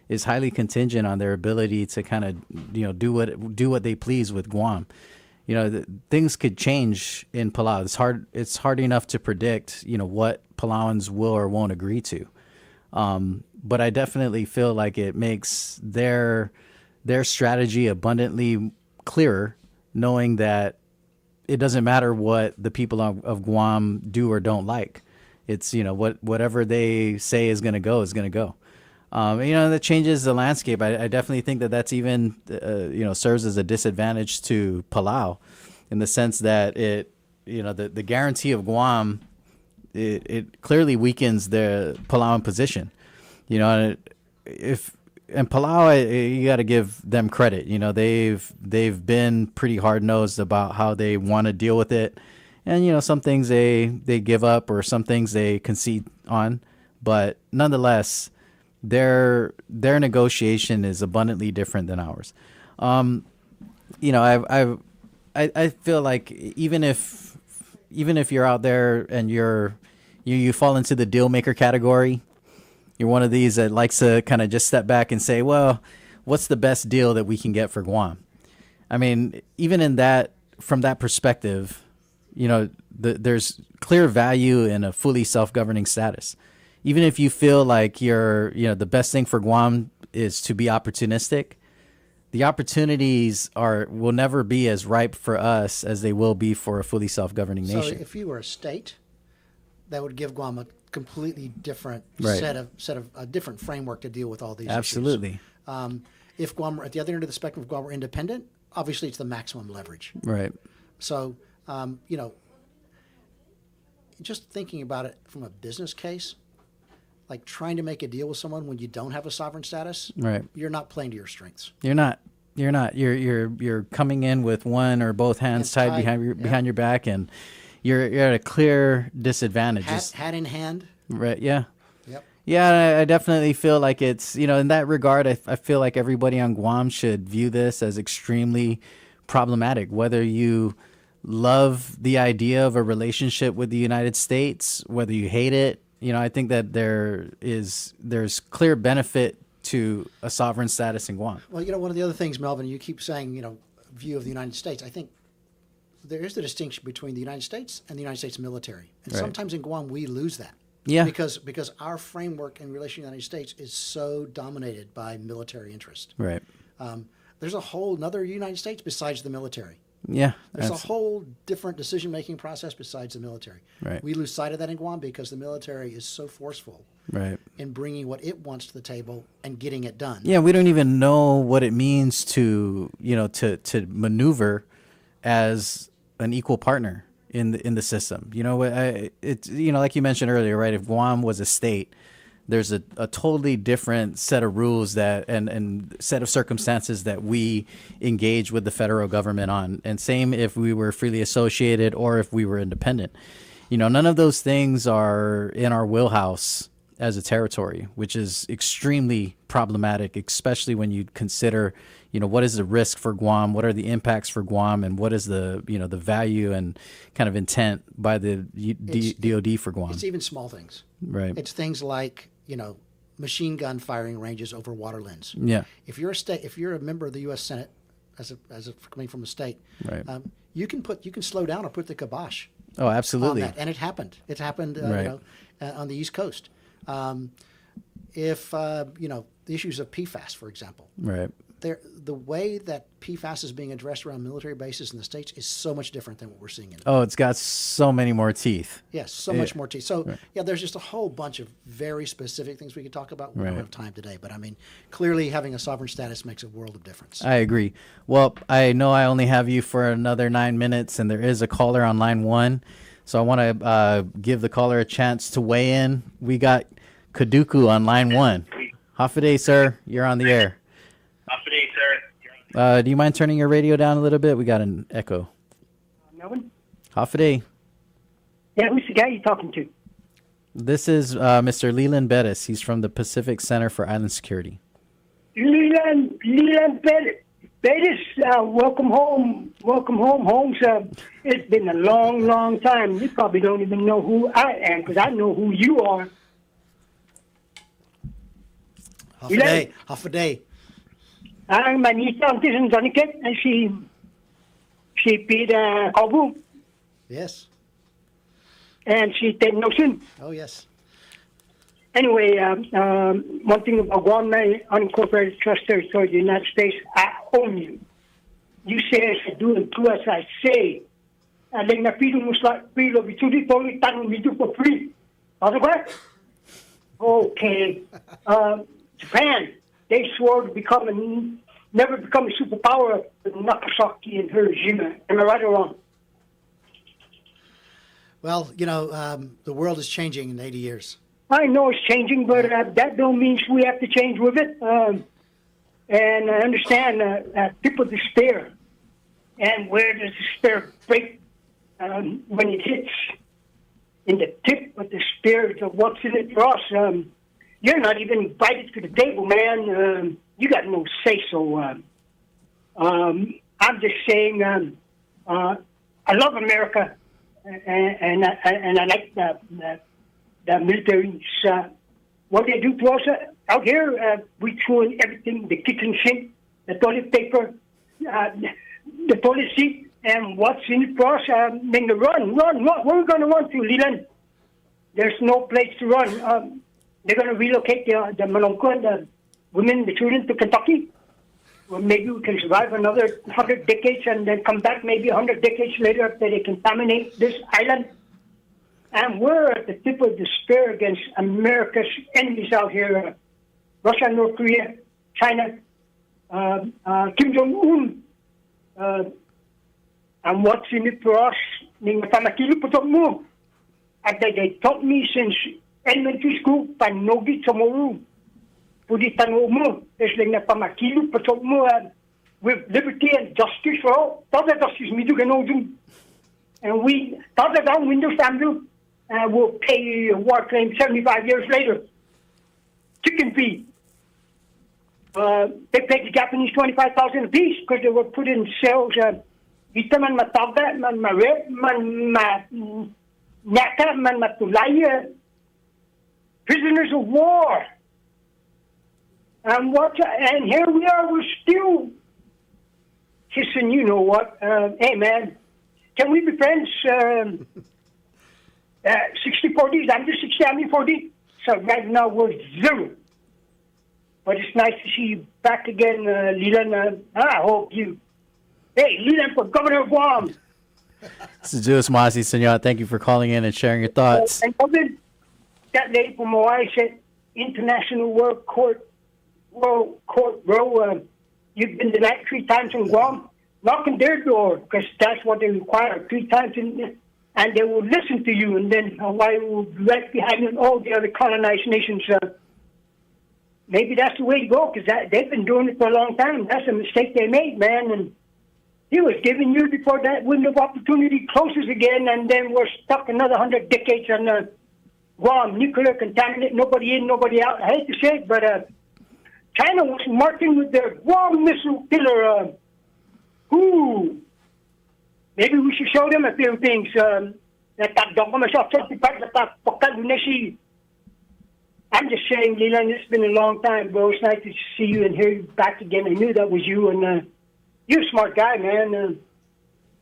is highly contingent on their ability to kind of, do what they please with Guam. Things could change in Palau. It's hard enough to predict, what Palauans will or won't agree to. But I definitely feel like it makes their strategy abundantly clearer, knowing that it doesn't matter what the people of Guam do or don't like. It's, whatever they say is going to go is going to go. That changes the landscape. I definitely think that that's even, serves as a disadvantage to Palau, in the sense that the guarantee of Guam, it clearly weakens the Palauan position. If and Palau, you got to give them credit. You know, they've been pretty hard nosed about how they want to deal with it, and you know, some things they give up or some things they concede on, but nonetheless, their negotiation is abundantly different than ours. You know, I feel like even if you're out there and you fall into the deal maker category, you're one of these that likes to kind of just step back and say, well, what's the best deal that we can get for Guam? I mean, even in that, from that perspective, you know, there's clear value in a fully self-governing status. Even if you feel like the best thing for Guam is to be opportunistic, the opportunities will never be as ripe for us as they will be for a fully self-governing nation. So if you were a state, that would give Guam a completely different Right. set of a different framework to deal with all these Absolutely. issues. If Guam were at the other end of the spectrum, if Guam were independent, obviously it's the maximum leverage. Right. So, you know, just thinking about it from a business case, like trying to make a deal with someone when you don't have a sovereign status, Right. you're not playing to your strengths. You're not. You're coming in with one or both hands tied behind your back, and you're at a clear disadvantage. Hat in hand. Right. Yeah. Yep. Yeah, I definitely feel like it's, you know, in that regard, I feel like everybody on Guam should view this as extremely problematic, whether you love the idea of a relationship with the United States, whether you hate it. You know, I think that there's clear benefit to a sovereign status in Guam. Well, you know, one of the other things, Melvin, you keep saying, you know, view of the United States. I think there is the distinction between the United States and the United States military. And Right. sometimes in Guam, we lose that. Yeah. Because our framework in relation to the United States is so dominated by military interest. Right. There's a whole another United States besides the military. Yeah. There's a whole different decision-making process besides the military. Right. We lose sight of that in Guam because the military is so forceful Right. in bringing what it wants to the table and getting it done. Yeah, we don't even know what it means to, you know, to maneuver as an equal partner in the system. You know, it's, you know, like you mentioned earlier, right? If Guam was a state, there's a totally different set of rules that and set of circumstances that we engage with the federal government on. And same if we were freely associated or if we were independent. You know, none of those things are in our wheelhouse as a territory, which is extremely problematic, especially when you consider, you know, what is the risk for Guam, what are the impacts for Guam, and what is the, you know, the value and kind of intent by the DOD for Guam. It's even small things. Right. It's things like, you know, machine gun firing ranges over waterlands. Yeah. If you're a member of the U.S. Senate, as a coming from a state, Right. You can slow down or put the kibosh. Oh, absolutely. On that. And it happened. It happened, Right. you know, on the East Coast. If you know, the issues of PFAS, for example, Right. the way that PFAS is being addressed around military bases in the States is so much different than what we're seeing in. Oh, it's got so many more teeth. Yes, so much more teeth. So, yeah, there's just a whole bunch of very specific things we could talk about. We don't have time today. But, I mean, clearly having a sovereign status makes a world of difference. I agree. Well, I know I only have you for another 9 minutes, and there is a caller on line 1. So I want to give the caller a chance to weigh in. We got Kaduku on line 1. Hafaday, sir. You're on the air. Do you mind turning your radio down a little bit? We got an echo. Melvin? Hafaday. Yeah, who's the guy you're talking to? This is Mr. Leland Bettis. He's from the Pacific Center for Island Security. Leland Bettis, welcome home. Welcome home, Holmes. It's been a long, long time. You probably don't even know who I am because I know who you are. Half a day. Ang manita ang tisan sa niket ay si Peter Kabu Yes. and she Ted Nelson. Oh, yes. Anyway, one thing about Guam, my unincorporated trust territory of the United States, I own you. You say I should do and do as I say. And then na pilo mo sa pilo, bituli toli tanong dito for free. Ano ba? Okay. Japan, they swore to never become a superpower with Nagasaki and Hiroshima. Am I right or wrong? Well, you know, the world is changing in 80 years. I know it's changing, but that don't mean we have to change with it. And I understand people despair. And where does despair break? When it hits in the tip of the spirit of what's in it for us. You're not even invited to the table, man. You got no say-so. I'm just saying, I love America, and I like the military. What they do to us out here, we throw in everything, the kitchen sink, the toilet paper, the toilet seat, and what's in it for us? Then the run. Where are we going to run to, Leland? There's no place to run. They're going to relocate the Malonco and the women, the children to Kentucky. Well, maybe we can survive another 100 decades and then come back maybe 100 decades later after they contaminate this island. And we're at the tip of despair against America's enemies out here. Russia, North Korea, China, Kim Jong-un. And what's in it for us? They taught me since elementary school, panogi tomorrow. Pudi tanu mo, is like na pamakilu patok mo with liberty and justice for all. Tada justice me do ganodum. And we tada down windows family will pay a war claim 75 years later. Chicken feed. They paid the Japanese 25,000 apiece because they were put in cells. Vitamin mataga, man mare, man naka, man matulaya. Prisoners of war. And here we are, we're still kissing, you know what. Hey, man, can we be friends? 60-40, I'm just 60, I'm 40. So right now we're 0. But it's nice to see you back again, Leland. I hope you. Hey, Leland for Governor of Guam. This is Jules Masi, senor. Thank you for calling in and sharing your thoughts. And Melvin, that lady from Hawaii said, International World Court, bro. You've been denied 3 times in Guam. Knock on their door, because that's what they require, 3 times, and they will listen to you, and then Hawaii will be right behind you and all the other colonized nations. Maybe that's the way to go, because they've been doing it for a long time. That's a mistake they made, man, and he was giving you before that window of opportunity closes again, and then we're stuck another 100 decades on Guam, nuclear contaminant, nobody in, nobody out. I hate to say it, but China was marching with their Guam missile killer. Maybe we should show them a few things. I'm just saying, Leland, it's been a long time, bro. It's nice to see you and hear you back again. I knew that was you, and you're a smart guy, man.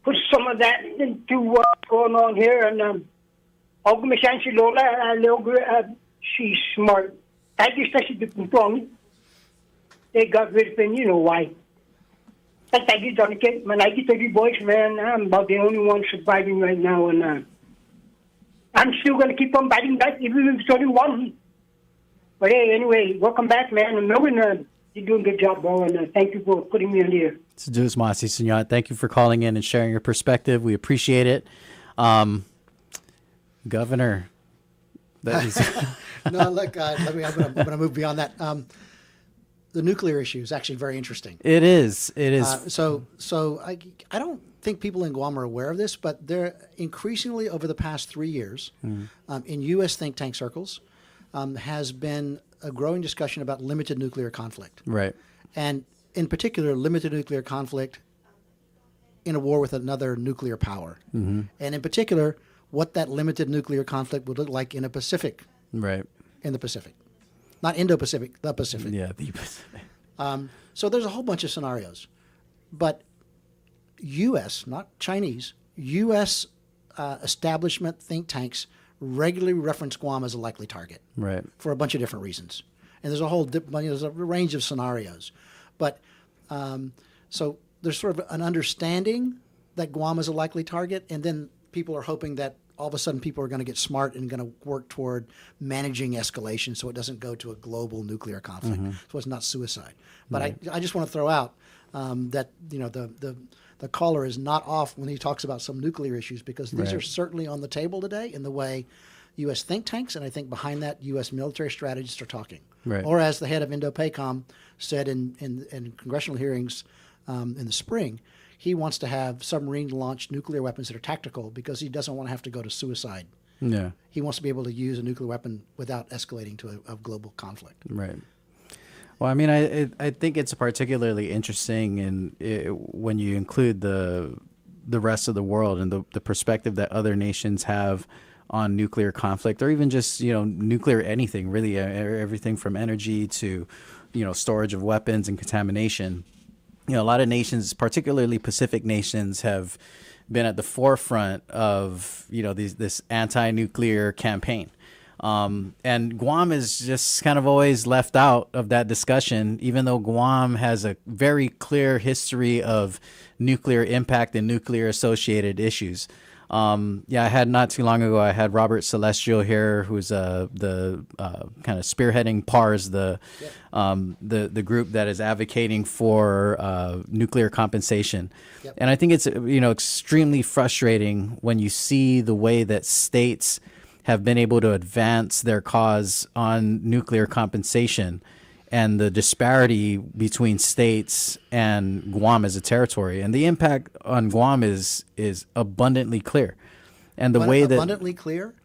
Put some of that into what's going on here, and she's smart. They got rid of him, you know why. Thank you, Jonathan. Boys, man, I'm about the only one surviving right now, and I'm still going to keep on fighting back, even if it's only one. But hey, anyway, welcome back, man. And Melvin, you're doing a good job, bro, and thank you for putting me on the air. It's Jules Masi, senor. Thank you for calling in and sharing your perspective. We appreciate it. Governor, that is... No, look, I'm going to move beyond that. The nuclear issue is actually very interesting. It is. So I don't think people in Guam are aware of this, but there increasingly over the past 3 years, in U.S. think tank circles, has been a growing discussion about limited nuclear conflict. Right. And in particular, limited nuclear conflict in a war with another nuclear power. Mm-hmm. And in particular, what that limited nuclear conflict would look like in a Pacific. Right. In the Pacific. Not Indo-Pacific, the Pacific. Yeah, the Pacific. So there's a whole bunch of scenarios. But U.S., not Chinese, U.S. Establishment think tanks regularly reference Guam as a likely target. Right. For a bunch of different reasons. And there's there's a range of scenarios. But so there's sort of an understanding that Guam is a likely target, and then people are hoping that all of a sudden people are going to get smart and going to work toward managing escalation so it doesn't go to a global nuclear conflict, so it's not suicide. But right. I just want to throw out that the caller is not off when he talks about some nuclear issues, because these are certainly on the table today in the way U.S. think tanks, and I think behind that, U.S. military strategists are talking. Right. Or as the head of Indo-PACOM said in congressional hearings in the spring, he wants to have submarine-launched nuclear weapons that are tactical because he doesn't want to have to go to suicide. Yeah. He wants to be able to use a nuclear weapon without escalating to a global conflict. Right. Well, I mean, I think it's particularly interesting when you include the rest of the world and the perspective that other nations have on nuclear conflict, or even just, nuclear anything, really, everything from energy to, storage of weapons and contamination. A lot of nations, particularly Pacific nations, have been at the forefront of, this anti-nuclear campaign. And Guam is just kind of always left out of that discussion, even though Guam has a very clear history of nuclear impact and nuclear associated issues. I had not too long ago, I had Robert Celestial here, who's the kind of spearheading PARS, the group that is advocating for nuclear compensation. Yep. And I think it's extremely frustrating when you see the way that states have been able to advance their cause on nuclear compensation and the disparity between states and Guam as a territory. And the impact on Guam is abundantly clear. And the way that abundantly clear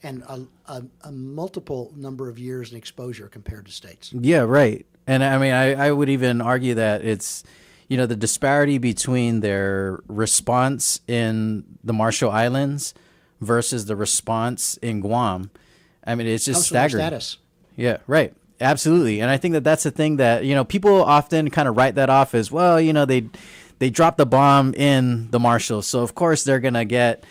and a multiple number of years in exposure compared to states. Yeah, right. And I mean, I would even argue that it's, the disparity between their response in the Marshall Islands versus the response in Guam. I mean, it's just staggering. Status. Yeah, right. Absolutely. And I think that that's the thing that, people often kind of write that off as, well, they dropped the bomb in the Marshalls. So, of course, they're going to get,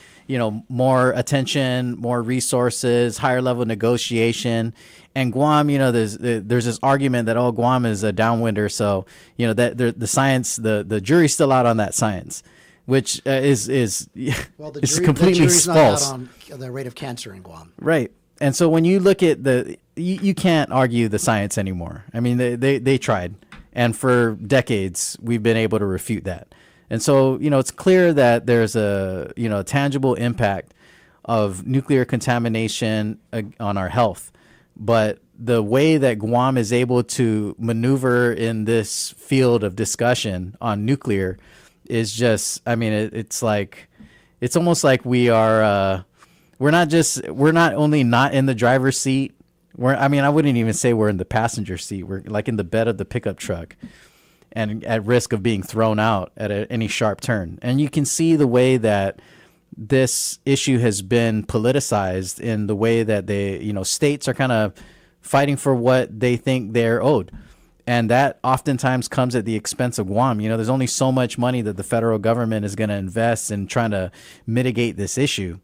more attention, more resources, higher level negotiation. And Guam, there's this argument that, Guam is a downwinder. So, that the science, the jury's still out on that science, which is completely false. Not out on the rate of cancer in Guam. Right. And so when you look at you can't argue the science anymore. I mean, they tried. And for decades, we've been able to refute that. And so, it's clear that there's a tangible impact of nuclear contamination on our health. But the way that Guam is able to maneuver in this field of discussion on nuclear is just, I mean, it's almost like we are, we're not only not in the driver's seat, I wouldn't even say we're in the passenger seat. We're like in the bed of the pickup truck and at risk of being thrown out at any sharp turn. And you can see the way that this issue has been politicized in the way that states are kind of fighting for what they think they're owed. And that oftentimes comes at the expense of Guam. There's only so much money that the federal government is going to invest in trying to mitigate this issue.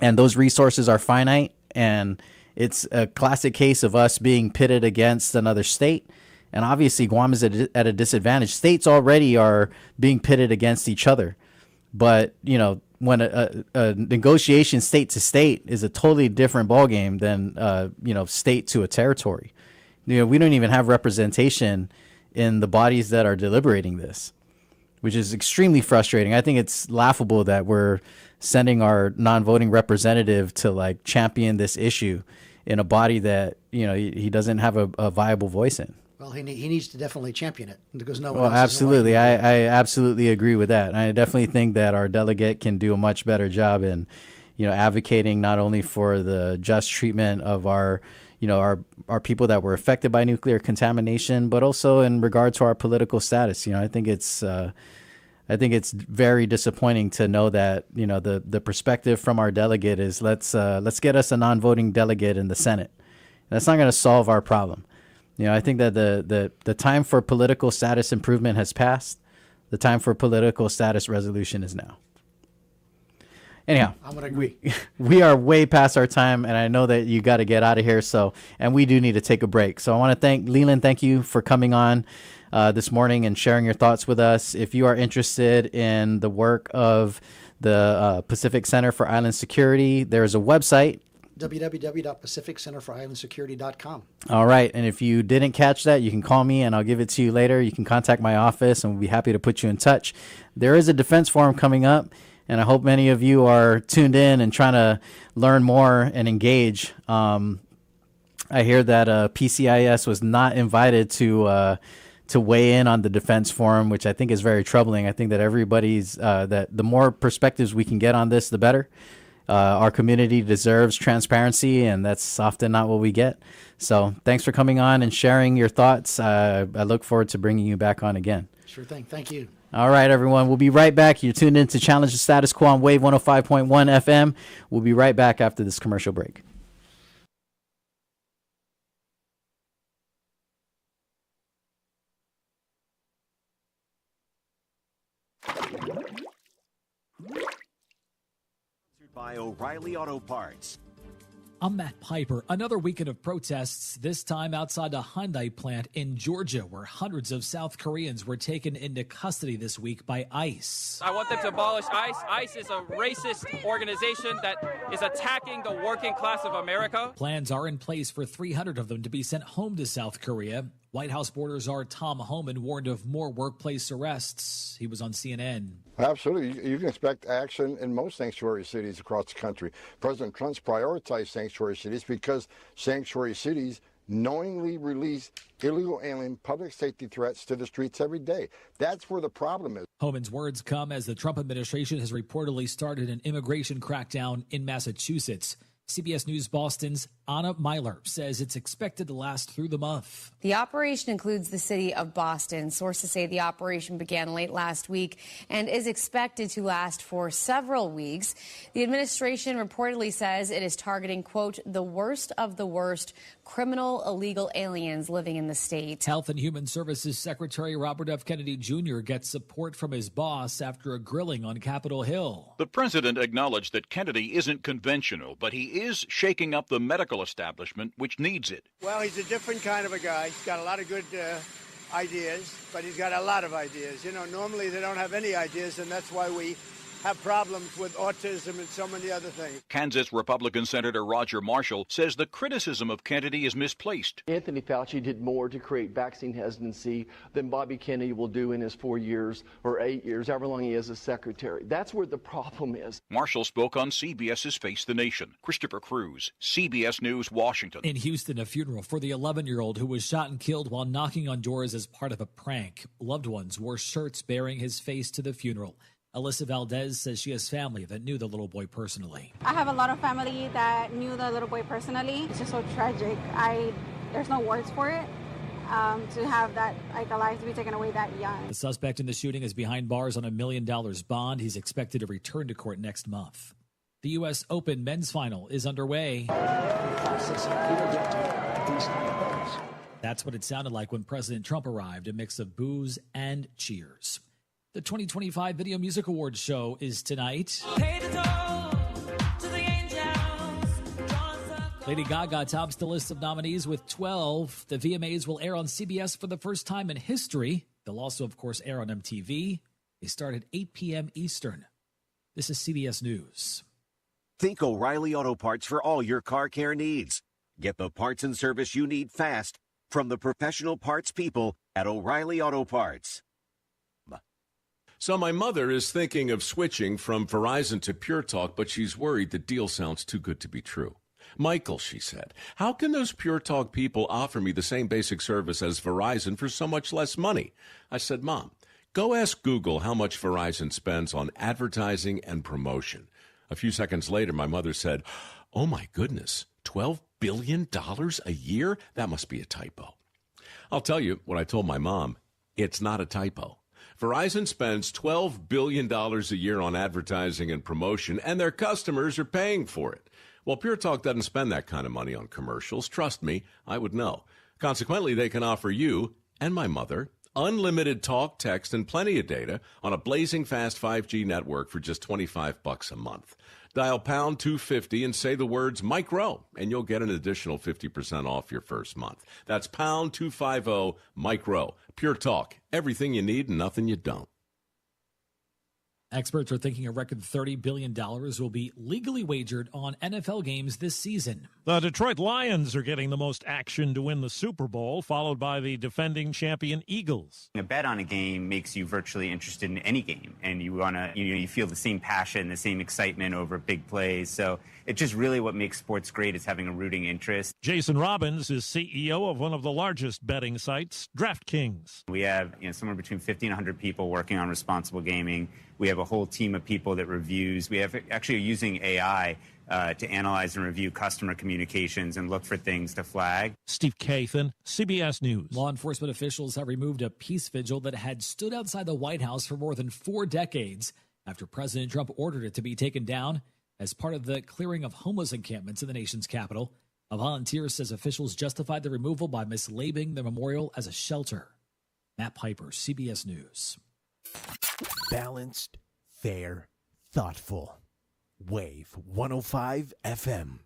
And those resources are finite, and it's a classic case of us being pitted against another state. And obviously, Guam is at a disadvantage. States already are being pitted against each other. But, when a negotiation state to state is a totally different ballgame than, state to a territory. We don't even have representation in the bodies that are deliberating this, which is extremely frustrating. I think it's laughable that we're sending our non-voting representative to champion this issue in a body that, he doesn't have a viable voice in. Well, he needs to definitely champion it because no one else absolutely. I absolutely agree with that. And I definitely think that our delegate can do a much better job in, advocating not only for the just treatment of our people that were affected by nuclear contamination, but also in regard to our political status. I think it's very disappointing to know that, the perspective from our delegate is let's get us a non-voting delegate in the Senate. That's not going to solve our problem. I think that the time for political status improvement has passed. The time for political status resolution is now. Anyhow, I'm going to agree. We are way past our time, and I know that you got to get out of here. And we do need to take a break. So I want to thank Leland. Thank you for coming on this morning and sharing your thoughts with us. If you are interested in the work of the Pacific Center for Island Security, there's a website. www.pacificcenterforislandsecurity.com. All right. And if you didn't catch that, you can call me and I'll give it to you later. You can contact my office and we'll be happy to put you in touch. There is a defense forum coming up. and I hope many of you are tuned in and trying to learn more and engage. I hear that PCIS was not invited to weigh in on the defense forum, which I think is very troubling. I think that that the more perspectives we can get on this, the better. Our community deserves transparency, and that's often not what we get. So thanks for coming on and sharing your thoughts. I look forward to bringing you back on again. Sure thing. Thank you. All right, everyone. We'll be right back. You're tuned in to Challenge the Status Quo on Wave 105.1 FM. We'll be right back after this commercial break. By O'Reilly Auto Parts. I'm Matt Piper. Another weekend of protests, this time outside a Hyundai plant in Georgia, where hundreds of South Koreans were taken into custody this week by ICE. I want them to abolish ICE. ICE is a racist organization that is attacking the working class of America. Plans are in place for 300 of them to be sent home to South Korea. White House border czar Tom Homan warned of more workplace arrests. He was on CNN. Absolutely. You can expect action in most sanctuary cities across the country. President Trump's prioritized sanctuary cities because sanctuary cities knowingly release illegal alien public safety threats to the streets every day. That's where the problem is. Homan's words come as the Trump administration has reportedly started an immigration crackdown in Massachusetts. CBS News Boston's Anna Myler says it's expected to last through the month. The operation includes the city of Boston. Sources say the operation began late last week and is expected to last for several weeks. The administration reportedly says it is targeting, quote, the worst of the worst criminal illegal aliens living in the state. Health and Human Services Secretary Robert F. Kennedy Jr. gets support from his boss after a grilling on Capitol Hill. The president acknowledged that Kennedy isn't conventional, but he is shaking up the medical establishment, which needs it. Well, he's a different kind of a guy. He's got a lot of good ideas, but he's got a lot of ideas. You know, normally they don't have any ideas, and that's why we have problems with autism and so many other things. Kansas Republican Senator Roger Marshall says the criticism of Kennedy is misplaced. Anthony Fauci did more to create vaccine hesitancy than Bobby Kennedy will do in his 4 years or 8 years, however long he is as secretary. That's where the problem is. Marshall spoke on CBS's Face the Nation. Christopher Cruz, CBS News, Washington. In Houston, a funeral for the 11-year-old who was shot and killed while knocking on doors as part of a prank. Loved ones wore shirts bearing his face to the funeral. Alyssa Valdez says she has family that knew the little boy personally. I have a lot of family that knew the little boy personally. It's just so tragic. There's no words for it. To have that, like, a life to be taken away that young. The suspect in the shooting is behind bars on $1 million bond. He's expected to return to court next month. The U.S. Open men's final is underway. That's what it sounded like when President Trump arrived, a mix of boos and cheers. The 2025 Video Music Awards show is tonight. Lady Gaga tops the list of nominees with 12. The VMAs will air on CBS for the first time in history. They'll also, of course, air on MTV. They start at 8 p.m. Eastern. This is CBS News. Think O'Reilly Auto Parts for all your car care needs. Get the parts and service you need fast from the professional parts people at O'Reilly Auto Parts. So my mother is thinking of switching from Verizon to Pure Talk, but she's worried the deal sounds too good to be true. Michael, she said, how can those Pure Talk people offer me the same basic service as Verizon for so much less money? I said, Mom, go ask Google how much Verizon spends on advertising and promotion. A few seconds later, my mother said, oh my goodness, $12 billion a year? That must be a typo. I'll tell you what I told my mom. It's not a typo. Verizon spends $12 billion a year on advertising and promotion, and their customers are paying for it. Well, Pure Talk doesn't spend that kind of money on commercials. Trust me, I would know. Consequently, they can offer you and my mother unlimited talk, text, and plenty of data on a blazing fast 5G network for just $25 a month. Dial pound 250 and say the words Mike Rowe, and you'll get an additional 50% off your first month. That's pound 250 Mike Rowe. Pure Talk, everything you need and nothing you don't. Experts are thinking a record $30 billion will be legally wagered on NFL games this season. The Detroit Lions are getting the most action to win the Super Bowl, followed by the defending champion Eagles. A bet on a game makes you virtually interested in any game, and you feel the same passion, the same excitement over big plays. So it's just really what makes sports great is having a rooting interest. Jason Robbins is CEO of one of the largest betting sites, DraftKings. We have somewhere between 50 and 100 people working on responsible gaming. We have a whole team of people that reviews. We have actually using AI to analyze and review customer communications and look for things to flag. Steve Kathan, CBS News. Law enforcement officials have removed a peace vigil that had stood outside the White House for more than 4 decades after President Trump ordered it to be taken down as part of the clearing of homeless encampments in the nation's capital. A volunteer says officials justified the removal by mislabeling the memorial as a shelter. Matt Piper, CBS News. Balanced, fair, thoughtful. Wave 105 FM.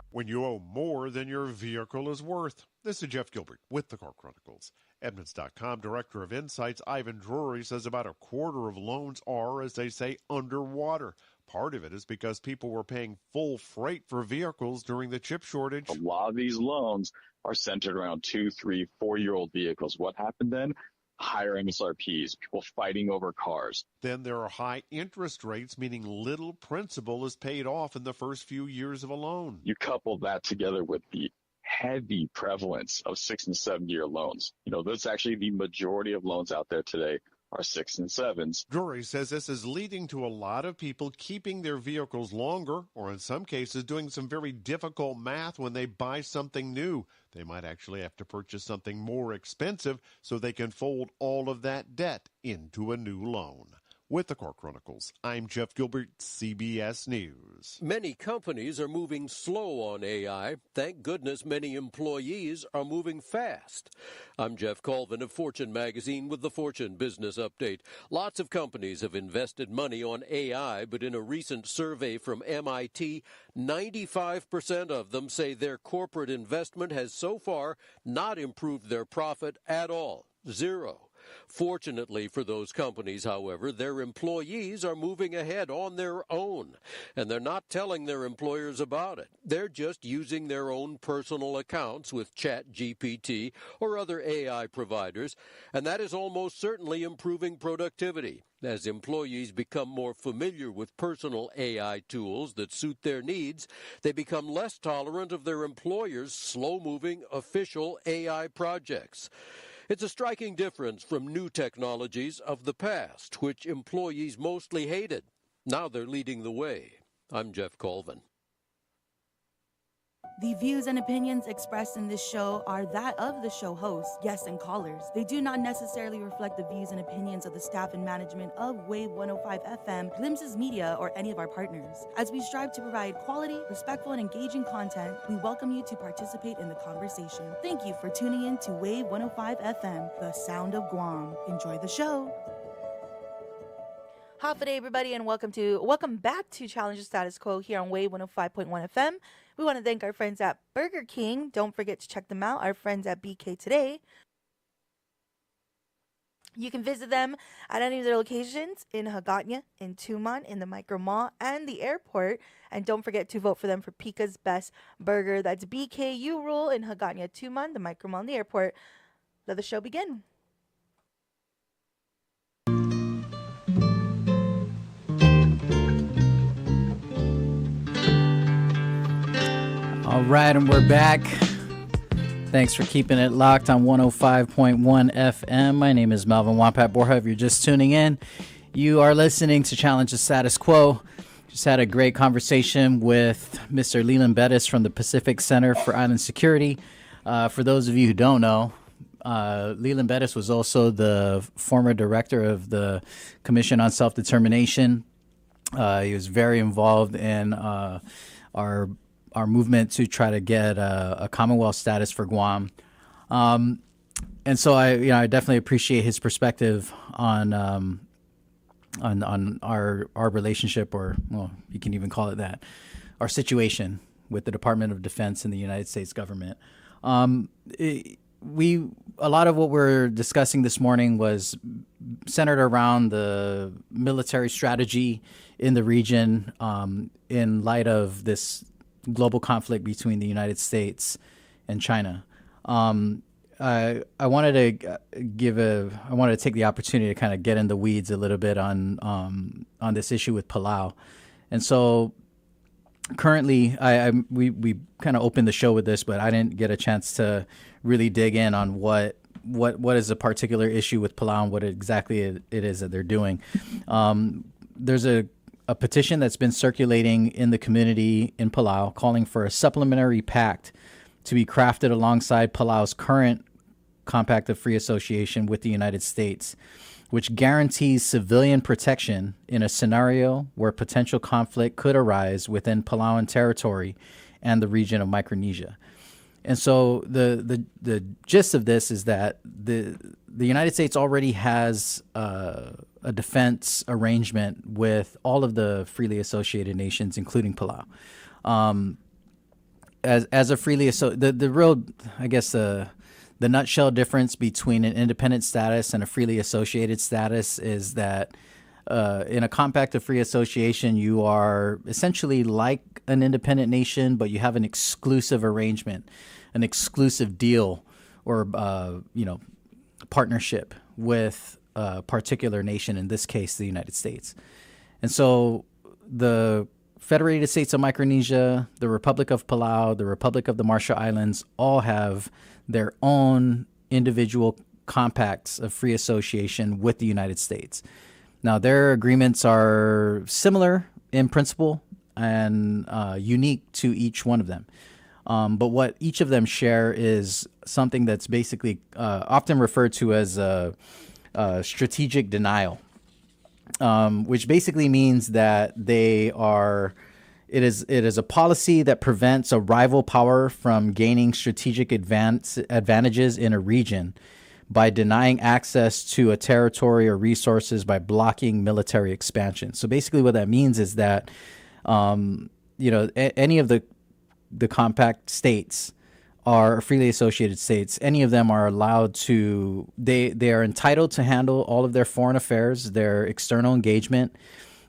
When you owe more than your vehicle is worth. This is Jeff Gilbert with the Car Chronicles. Edmunds.com Director of Insights Ivan Drury says about a quarter of loans are, as they say, underwater. Part of it is because people were paying full freight for vehicles during the chip shortage. A lot of these loans are centered around 2, 3, 4-year-old vehicles. What happened then? Higher MSRPs, people fighting over cars. Then there are high interest rates, meaning little principal is paid off in the first few years of a loan. You couple that together with the heavy prevalence of 6 and 7-year loans. That's actually the majority of loans out there today are 6 and 7s. Drury says this is leading to a lot of people keeping their vehicles longer, or in some cases doing some very difficult math when they buy something new. They might actually have to purchase something more expensive so they can fold all of that debt into a new loan. With the Car Chronicles, I'm Jeff Gilbert, CBS News. Many companies are moving slow on AI. Thank goodness many employees are moving fast. I'm Jeff Colvin of Fortune magazine with the Fortune Business Update. Lots of companies have invested money on AI, but in a recent survey from MIT, 95% of them say their corporate investment has so far not improved their profit at all. 0. Fortunately for those companies, however, their employees are moving ahead on their own, and they're not telling their employers about it. They're just using their own personal accounts with ChatGPT or other AI providers, and that is almost certainly improving productivity. As employees become more familiar with personal AI tools that suit their needs, they become less tolerant of their employers' slow-moving official AI projects. It's a striking difference from new technologies of the past, which employees mostly hated. Now they're leading the way. I'm Jeff Colvin. The views and opinions expressed in this show are that of the show host, guests, and callers. They do not necessarily reflect the views and opinions of the staff and management of Wave 105 FM, Glimpses Media, or any of our partners. As we strive to provide quality, respectful, and engaging content, we welcome you to participate in the conversation. Thank you for tuning in to Wave 105 FM, the sound of Guam. Enjoy the show. Half a day, everybody, and welcome back to Challenge the Status Quo here on Wave 105.1 FM. We want to thank our friends at Burger King. Don't forget to check them out, our friends at BK Today. You can visit them at any of their locations in Hagåtña, in Tumon, in the Micro Mall, and the airport. And don't forget to vote for them for Pika's Best Burger. That's BKU Rule in Hagåtña, Tumon, the Micro Mall, and the airport. Let the show begin. All right, and we're back. Thanks for keeping it locked on 105.1 FM. My name is Melvin Wonpat Borja. If you're just tuning in, you are listening to Challenge the Status Quo. Just had a great conversation with Mr. Leland Bettis from the Pacific Center for Island Security. For those of you who don't know, Leland Bettis was also the former director of the Commission on Self-Determination. He was very involved in our movement to try to get a Commonwealth status for Guam, and so I definitely appreciate his perspective on our relationship, or well, you can even call it that, our situation with the Department of Defense and the United States government. A lot of what we're discussing this morning was centered around the military strategy in the region in light of this global conflict between the United States and China. I wanted to take the opportunity to kind of get in the weeds a little bit on this issue with Palau, and so currently we kind of opened the show with this, but I didn't get a chance to really dig in on what is a particular issue with Palau and what exactly it is that they're doing. There's a petition that's been circulating in the community in Palau calling for a supplementary pact to be crafted alongside Palau's current Compact of Free Association with the United States, which guarantees civilian protection in a scenario where potential conflict could arise within Palauan territory and the region of Micronesia. And so the gist of this is that the United States already has a defense arrangement with all of the freely associated nations, including Palau. As a freely the real, I guess, the nutshell difference between an independent status and a freely associated status is that in a compact of free association, you are essentially like an independent nation, but you have an exclusive arrangement, an exclusive deal, or partnership with a particular nation, in this case, the United States. And so the Federated States of Micronesia, the Republic of Palau, the Republic of the Marshall Islands all have their own individual compacts of free association with the United States. Now, their agreements are similar in principle and unique to each one of them. But what each of them share is something that's basically often referred to as strategic denial, which basically means that it is a policy that prevents a rival power from gaining strategic advantages in a region by denying access to a territory or resources by blocking military expansion. So basically what that means is that, any of the compact states are freely associated states. Any of them are allowed to, they are entitled to handle all of their foreign affairs, their external engagement.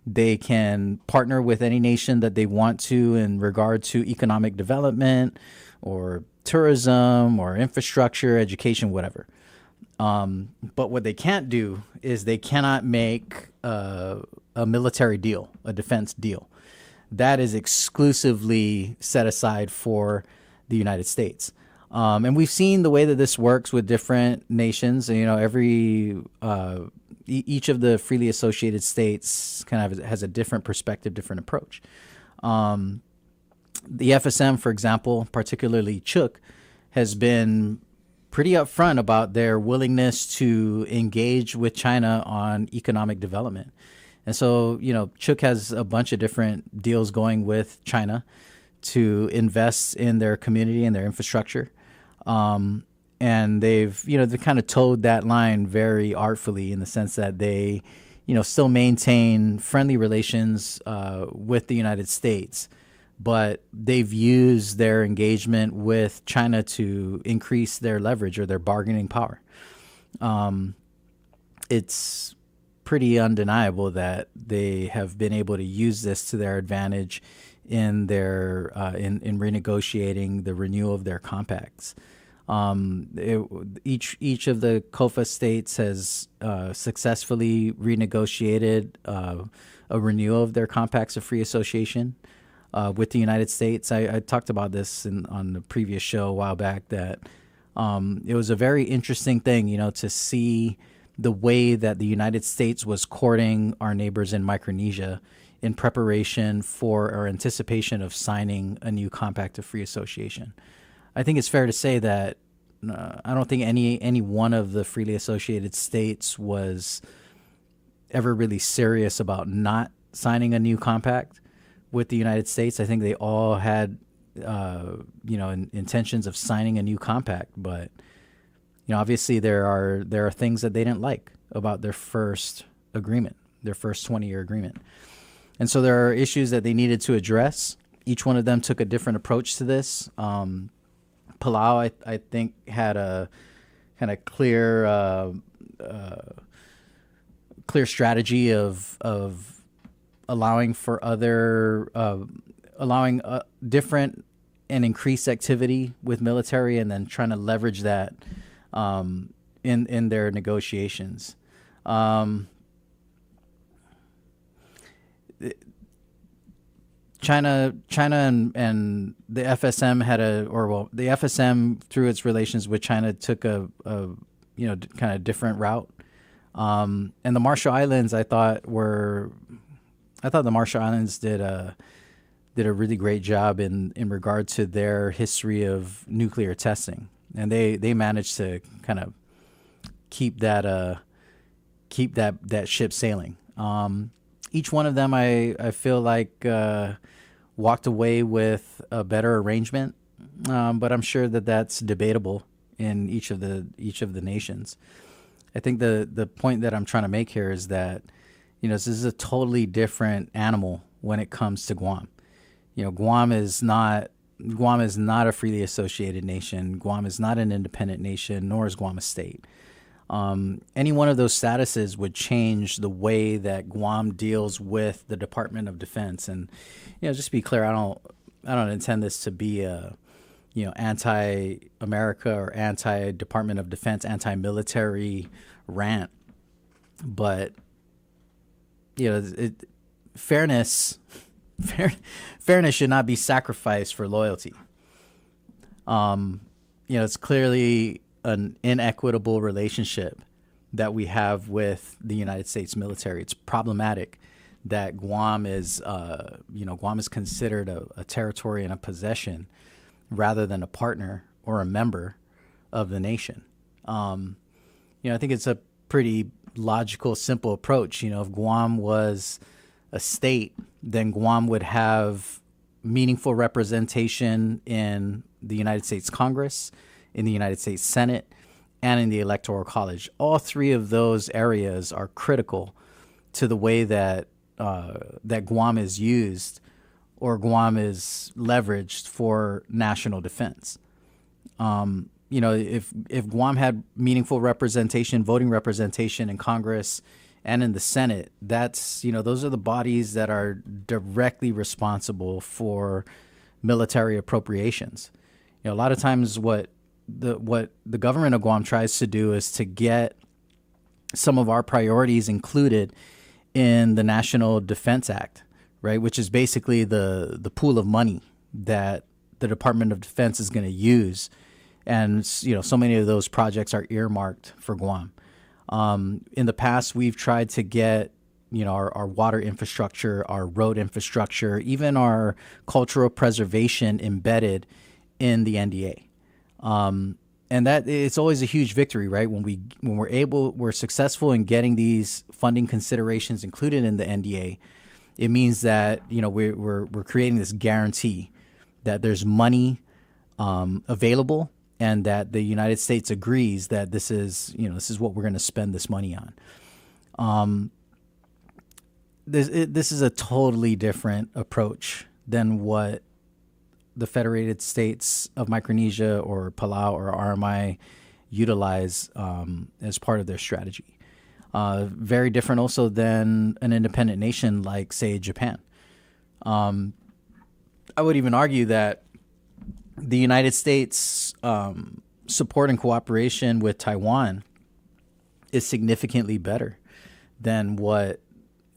They can partner with any nation that they want to in regard to economic development or tourism or infrastructure, education, whatever. But what they can't do is they cannot make a military deal, a defense deal. That is exclusively set aside for the United States. And we've seen the way that this works with different nations. Each of the freely associated states kind of has a different perspective, different approach. The FSM, for example, particularly Chuk, has been pretty upfront about their willingness to engage with China on economic development. And so, Chuk has a bunch of different deals going with China to invest in their community and their infrastructure. And they've kind of towed that line very artfully in the sense that they, still maintain friendly relations with the United States, but they've used their engagement with China to increase their leverage or their bargaining power. It's pretty undeniable that they have been able to use this to their advantage in their in renegotiating the renewal of their compacts. Each of the COFA states has successfully renegotiated a renewal of their compacts of free association with the United States. I talked about this on the previous show a while back, that it was a very interesting thing, to see the way that the United States was courting our neighbors in Micronesia in preparation for or anticipation of signing a new compact of free association. I think it's fair to say that I don't think any one of the freely associated states was ever really serious about not signing a new compact with the United States. I think they all had, intentions of signing a new compact, but obviously there are things that they didn't like about their first agreement, their first 20-year agreement. And so there are issues that they needed to address. Each one of them took a different approach to this. Palau, I think, had a kind of clear clear strategy of allowing for allowing different and increased activity with military, and then trying to leverage that in their negotiations. China and the FSM the FSM through its relations with China took a kind of different route. And the Marshall Islands, I thought the Marshall Islands did a really great job in regard to their history of nuclear testing, and they managed to kind of keep that ship sailing. Each one of them, I feel like walked away with a better arrangement, but I'm sure that's debatable in each of the nations. I think the point that I'm trying to make here is that this is a totally different animal when it comes to Guam. Guam is not a freely associated nation. Guam is not an independent nation, nor is Guam a state. Any one of those statuses would change the way that Guam deals with the Department of Defense. And just to be clear, I don't intend this to be a anti-America or anti-Department of Defense, anti-military rant, but fairness should not be sacrificed for loyalty. It's clearly an inequitable relationship that we have with the United States military. It's problematic that Guam is considered a territory and a possession rather than a partner or a member of the nation. I think it's a pretty logical, simple approach. If Guam was a state, then Guam would have meaningful representation in the United States Congress, in the United States Senate, and in the Electoral College. All three of those areas are critical to the way that Guam is used or Guam is leveraged for national defense. If Guam had meaningful representation, voting representation in Congress and in the Senate, those are the bodies that are directly responsible for military appropriations. A lot of times what the government of Guam tries to do is to get some of our priorities included in the National Defense Act, right? Which is basically the pool of money that the Department of Defense is going to use. And, so many of those projects are earmarked for Guam. In the past, we've tried to get, our water infrastructure, our road infrastructure, even our cultural preservation embedded in the NDA. And that it's always a huge victory, right? When we're successful in getting these funding considerations included in the NDA, it means that, we're creating this guarantee that there's money available, and that the United States agrees that this is what we're going to spend this money on. This is a totally different approach than what the Federated States of Micronesia or Palau or RMI utilize as part of their strategy. Very different also than an independent nation like, say, Japan. I would even argue that the United States support and cooperation with Taiwan is significantly better than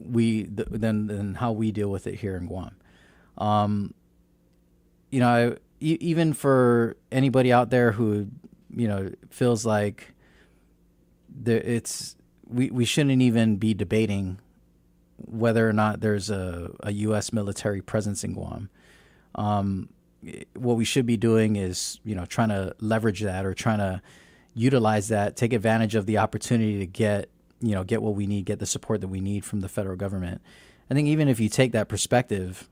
than how we deal with it here in Guam. Even for anybody out there who feels like we shouldn't even be debating whether or not there's a U.S. military presence in Guam. What we should be doing is, trying to leverage that or trying to utilize that, take advantage of the opportunity to get what we need, get the support that we need from the federal government. I think even if you take that perspective,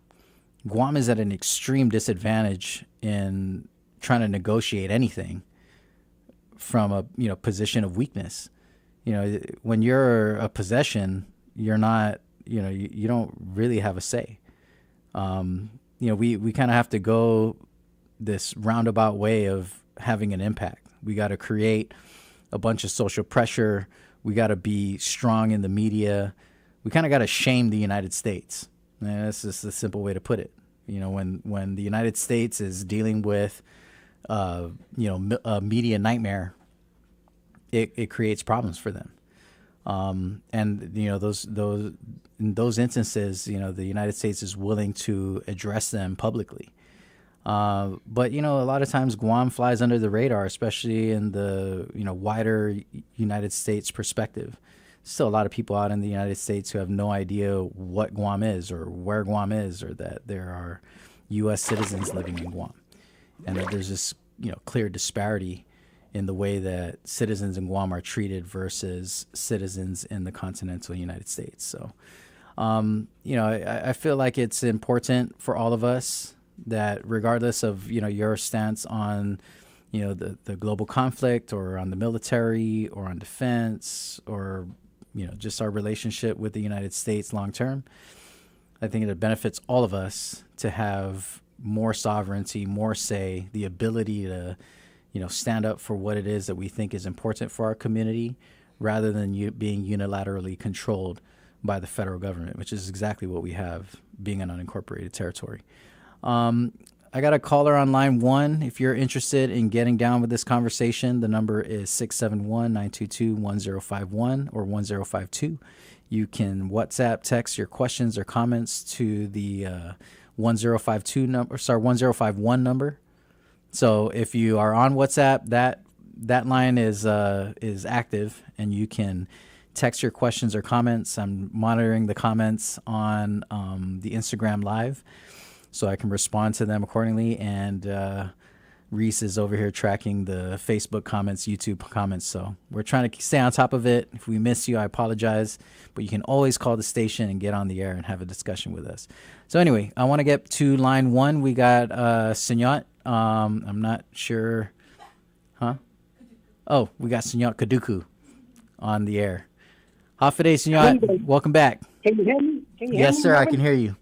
Guam is at an extreme disadvantage in trying to negotiate anything from a position of weakness. When you're a possession, you're not, you don't really have a say. We kind of have to go this roundabout way of having an impact. We got to create a bunch of social pressure. We got to be strong in the media. We kind of got to shame the United States. And that's just a simple way to put it. When the United States is dealing with, a media nightmare, it creates problems for them. And those in those instances, the United States is willing to address them publicly. But a lot of times Guam flies under the radar, especially in the wider United States perspective. Still a lot of people out in the United States who have no idea what Guam is or where Guam is, or that there are U.S. citizens living in Guam, and that there's this clear disparity in the way that citizens in Guam are treated versus citizens in the continental United States. So, I feel like it's important for all of us that, regardless of your stance on the global conflict, or on the military, or on defense, or just our relationship with the United States long term, I think it benefits all of us to have more sovereignty, more say, the ability to stand up for what it is that we think is important for our community, rather than being unilaterally controlled by the federal government, which is exactly what we have being an unincorporated territory. I got a caller on line 1. If you're interested in getting down with this conversation, the number is 671-922-1051 or 1052. You can WhatsApp, text your questions or comments to the 1051 number. So if you are on WhatsApp, that line is active, and you can text your questions or comments. I'm monitoring the comments on the Instagram Live, so I can respond to them accordingly. And Reese is over here tracking the Facebook comments, YouTube comments. So we're trying to stay on top of it. If we miss you, I apologize. But you can always call the station and get on the air and have a discussion with us. So anyway, I want to get to line 1. We got Senyot. I'm not sure. Huh? Oh, we got Senyot Kaduku on the air. Hafide, Senyot. Welcome back. Can you hear me? Yes, sir. I can hear you.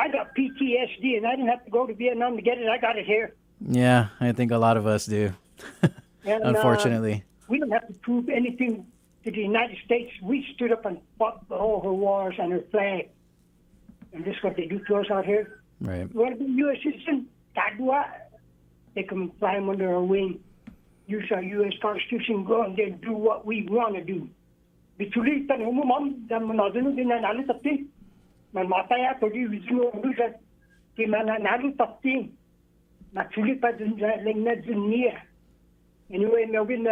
I got PTSD, and I didn't have to go to Vietnam to get it. I got it here. Yeah, I think a lot of us do. And, unfortunately. We don't have to prove anything to the United States. We stood up and fought all her wars and her flag. And this is what they do to us out here. Right. You want to be a U.S. citizen? They come fly them under our wing. Use our U.S. Constitution, go and then do what we want to do. Anyway, Melvin,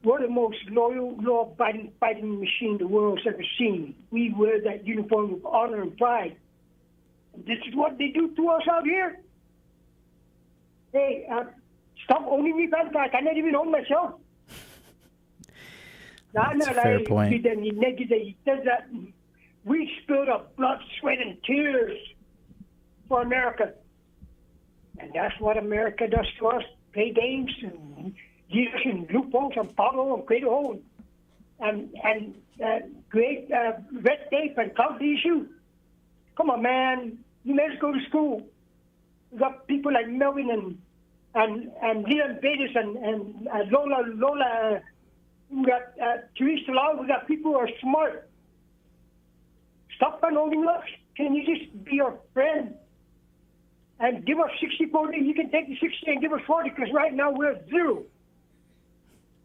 we're the most loyal, law-abiding fighting machine the world's ever seen. We wear that uniform with honor and pride. This is what they do to us out here. Hey, stop owning me, man. I cannot even own myself. That's a fair point. We spilled our blood, sweat, and tears for America. And that's what America does to us. Play games and use us in loopholes and follow and create a hole. And create red tape and cloud the issue. Come on, man. You may as well go to school. We got people like Melvin and Leon Bates and Lola. We got Teresa Lau. We got people who are smart. Stop unholding us. Can you just be our friend and give us 60-40? You can take the 60 and give us 40, because right now we're at 0.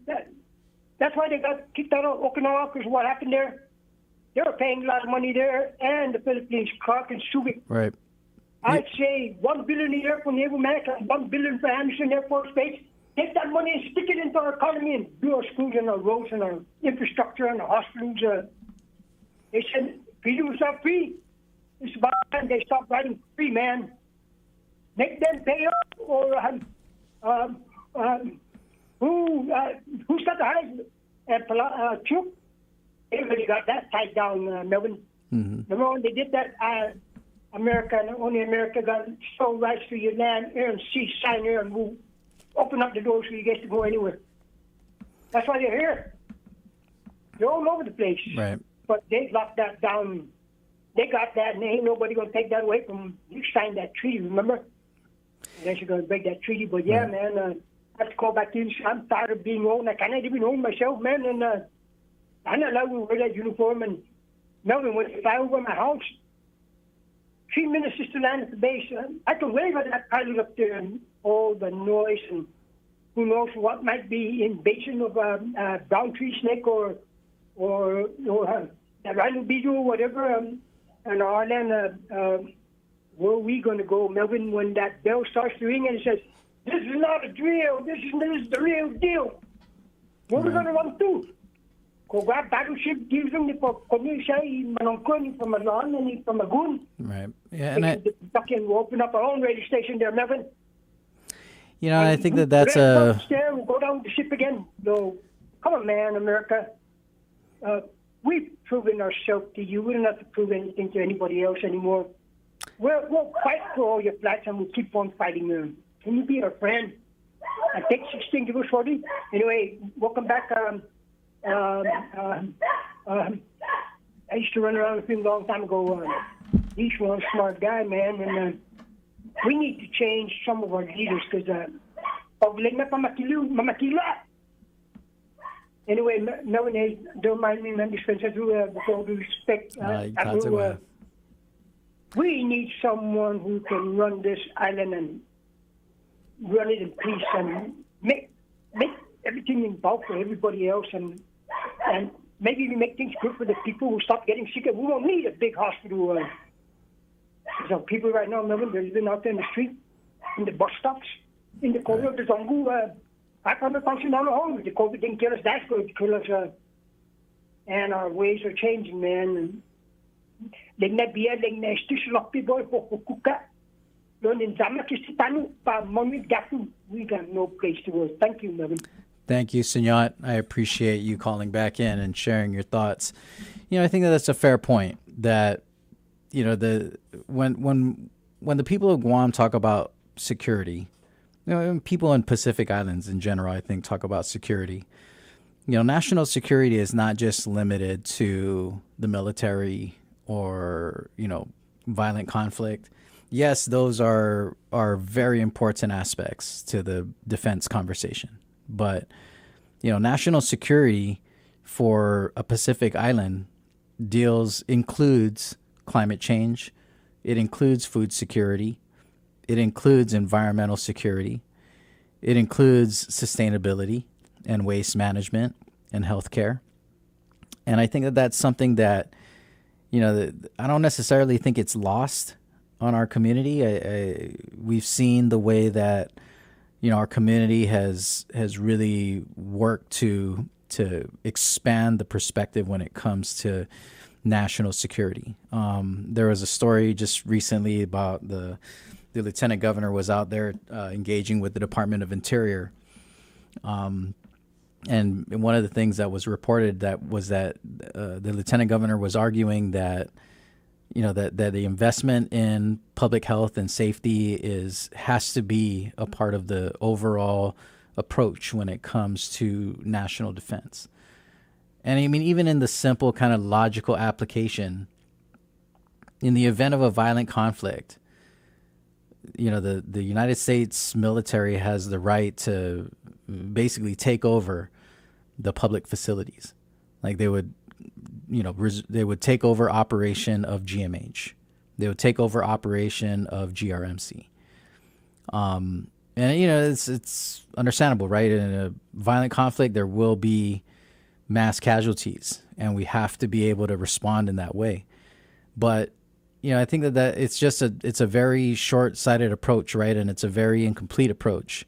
That's why they got kicked out of Okinawa, because what happened there? They were paying a lot of money there, and the Philippines, Clark and Subic. Right. I'd say $1 billion a year for Naval Medical and $1 billion for Anderson Air Force Base. Take that money and stick it into our economy and do our schools and our roads and our infrastructure and our hospitals. They said freedom is not free. It's about time they stop writing free, man. Make them pay up, or who's got the highest? Chuk? Everybody got that tied down, Melvin. Mm-hmm. Remember when they did that? America, and only America got sole rights to your land, air, and sea, sign there, and we'll open up the doors for you guys to go anywhere. That's why they're here. They're all over the place. Right. But they locked that down. They got that, and ain't nobody going to take that away from them. You signed that treaty, remember? Unless you're going to break that treaty. But yeah, man, I have to call back in. I'm tired of being old. I cannot even own myself, man. And I'm not allowed to wear that uniform. And Melvin, when they fly over my house, 3 minutes just to land at the base. I can wave at that pilot up there and all the noise and who knows what might be invasion of a brown tree snake or a rhino beetle or whatever. And Ireland, where are we going to go, Melvin, when that bell starts to ring and it says, "This is not a drill. This is the real deal." Where are we going to run to? Go grab battleship, give them for Community, Manongkun, from Malan, and from Magoon. Right. Yeah, and we'll open up our own radio station there, Melvin. You know, I think that's We'll go down the ship again. No, come on, man, America. We've proven ourselves to you. We don't have to prove anything to anybody else anymore. We'll fight for all your flags and we'll keep on fighting them. Can you be our friend? And take 16 to 40. Anyway, welcome back. I used to run around with him a long time ago. He's one smart guy, man, and we need to change some of our leaders because anyway, Melvin, don't mind me, man, dispenser with all due respect. We need someone who can run this island and run it in peace and make everything involved for everybody else and maybe we make things good for the people who stop getting sick. We don't need a big hospital. There's people right now, Melvin, they've been out there in the street, in the bus stops, in the corridor of the Zongu, 500,000 on the home. The COVID didn't kill us, that's going to kill us. And our ways are changing, man. We got no place to go. Thank you, Melvin. Thank you, Senyot. I appreciate you calling back in and sharing your thoughts. You know, I think that's a fair point. That you know, when the people of Guam talk about security, you know, and people in Pacific Islands in general, I think, talk about security. You know, national security is not just limited to the military or, you know, violent conflict. Yes, those are very important aspects to the defense conversation. But, you know, national security for a Pacific island includes climate change. It includes food security. It includes environmental security. It includes sustainability and waste management and healthcare. And I think that that's something that, you know, I don't necessarily think it's lost on our community. We've seen the way that, you know, our community has really worked to expand the perspective when it comes to national security. There was a story just recently about the lieutenant governor was out there engaging with the Department of Interior. And one of the things that was reported was that the lieutenant governor was arguing that, you know, that the investment in public health and safety has to be a part of the overall approach when it comes to national defense. And I mean, even in the simple kind of logical application, in the event of a violent conflict, you know, the United States military has the right to basically take over the public facilities. Like they would, you know, they would take over operation of GMH. They would take over operation of GRMC. And, you know, it's understandable, right? In a violent conflict, there will be mass casualties, and we have to be able to respond in that way. But, you know, I think that it's just it's a very short-sighted approach, right? And it's a very incomplete approach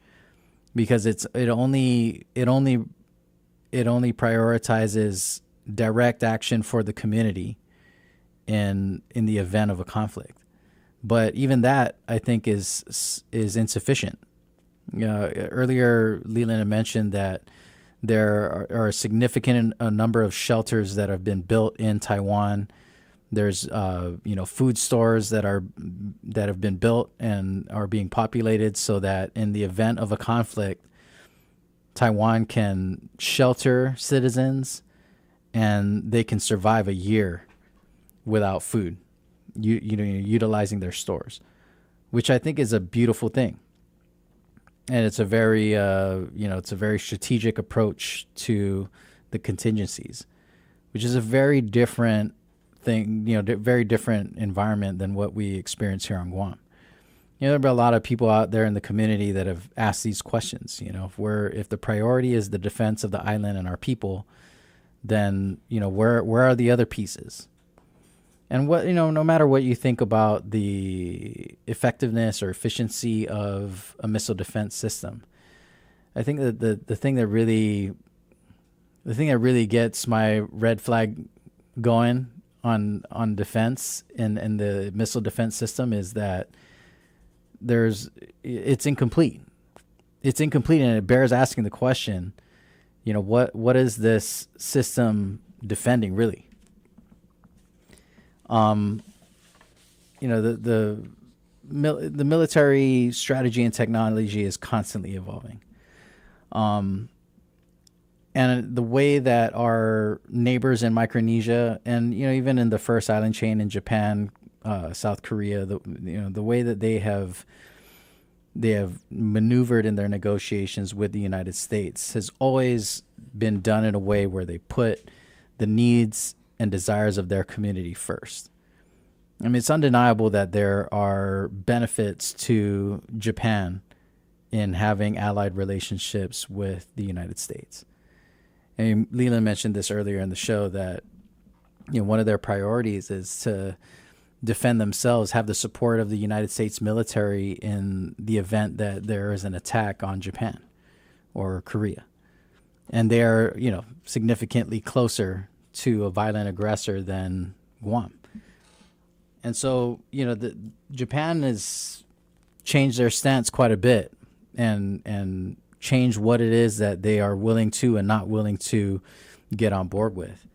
because it only prioritizes direct action for the community in the event of a conflict. But even that, I think, is insufficient. You know, earlier Leland had mentioned that there are a significant number of shelters that have been built in Taiwan. There's you know, food stores that have been built and are being populated so that in the event of a conflict, Taiwan can shelter citizens and they can survive a year without food, you know, utilizing their stores, which I think is a beautiful thing. and it's a very it's a very strategic approach to the contingencies, which is a very different thing, very different environment than what we experience here on Guam. There have been a lot of people out there in the community that have asked these questions. If the priority is the defense of the island and our people, then where are the other pieces? And no matter what you think about the effectiveness or efficiency of a missile defense system, I think that the thing that really gets my red flag going on defense and the missile defense system is that it's incomplete. It's incomplete, and it bears asking the question, what is this system defending really? The military strategy and technology is constantly evolving. And the way that our neighbors in Micronesia and, even in the first island chain in Japan, South Korea, the way that they have maneuvered in their negotiations with the United States has always been done in a way where they put the needs and desires of their community first. I mean, it's undeniable that there are benefits to Japan in having allied relationships with the United States. And Leland mentioned this earlier in the show that one of their priorities is to defend themselves, have the support of the United States military in the event that there is an attack on Japan or Korea. And they are, significantly closer to a violent aggressor than Guam. And so, Japan has changed their stance quite a bit and changed what it is that they are willing to and not willing to get on board with.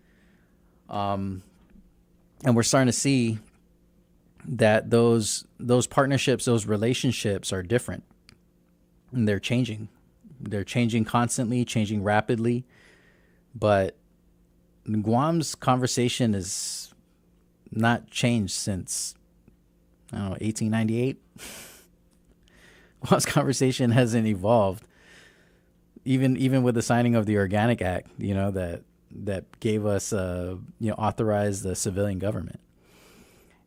And we're starting to see that those partnerships, those relationships are different. And they're changing. They're changing constantly, changing rapidly. But Guam's conversation is not changed since, 1898. Guam's conversation hasn't evolved. Even with the signing of the Organic Act, that gave us, authorized the civilian government.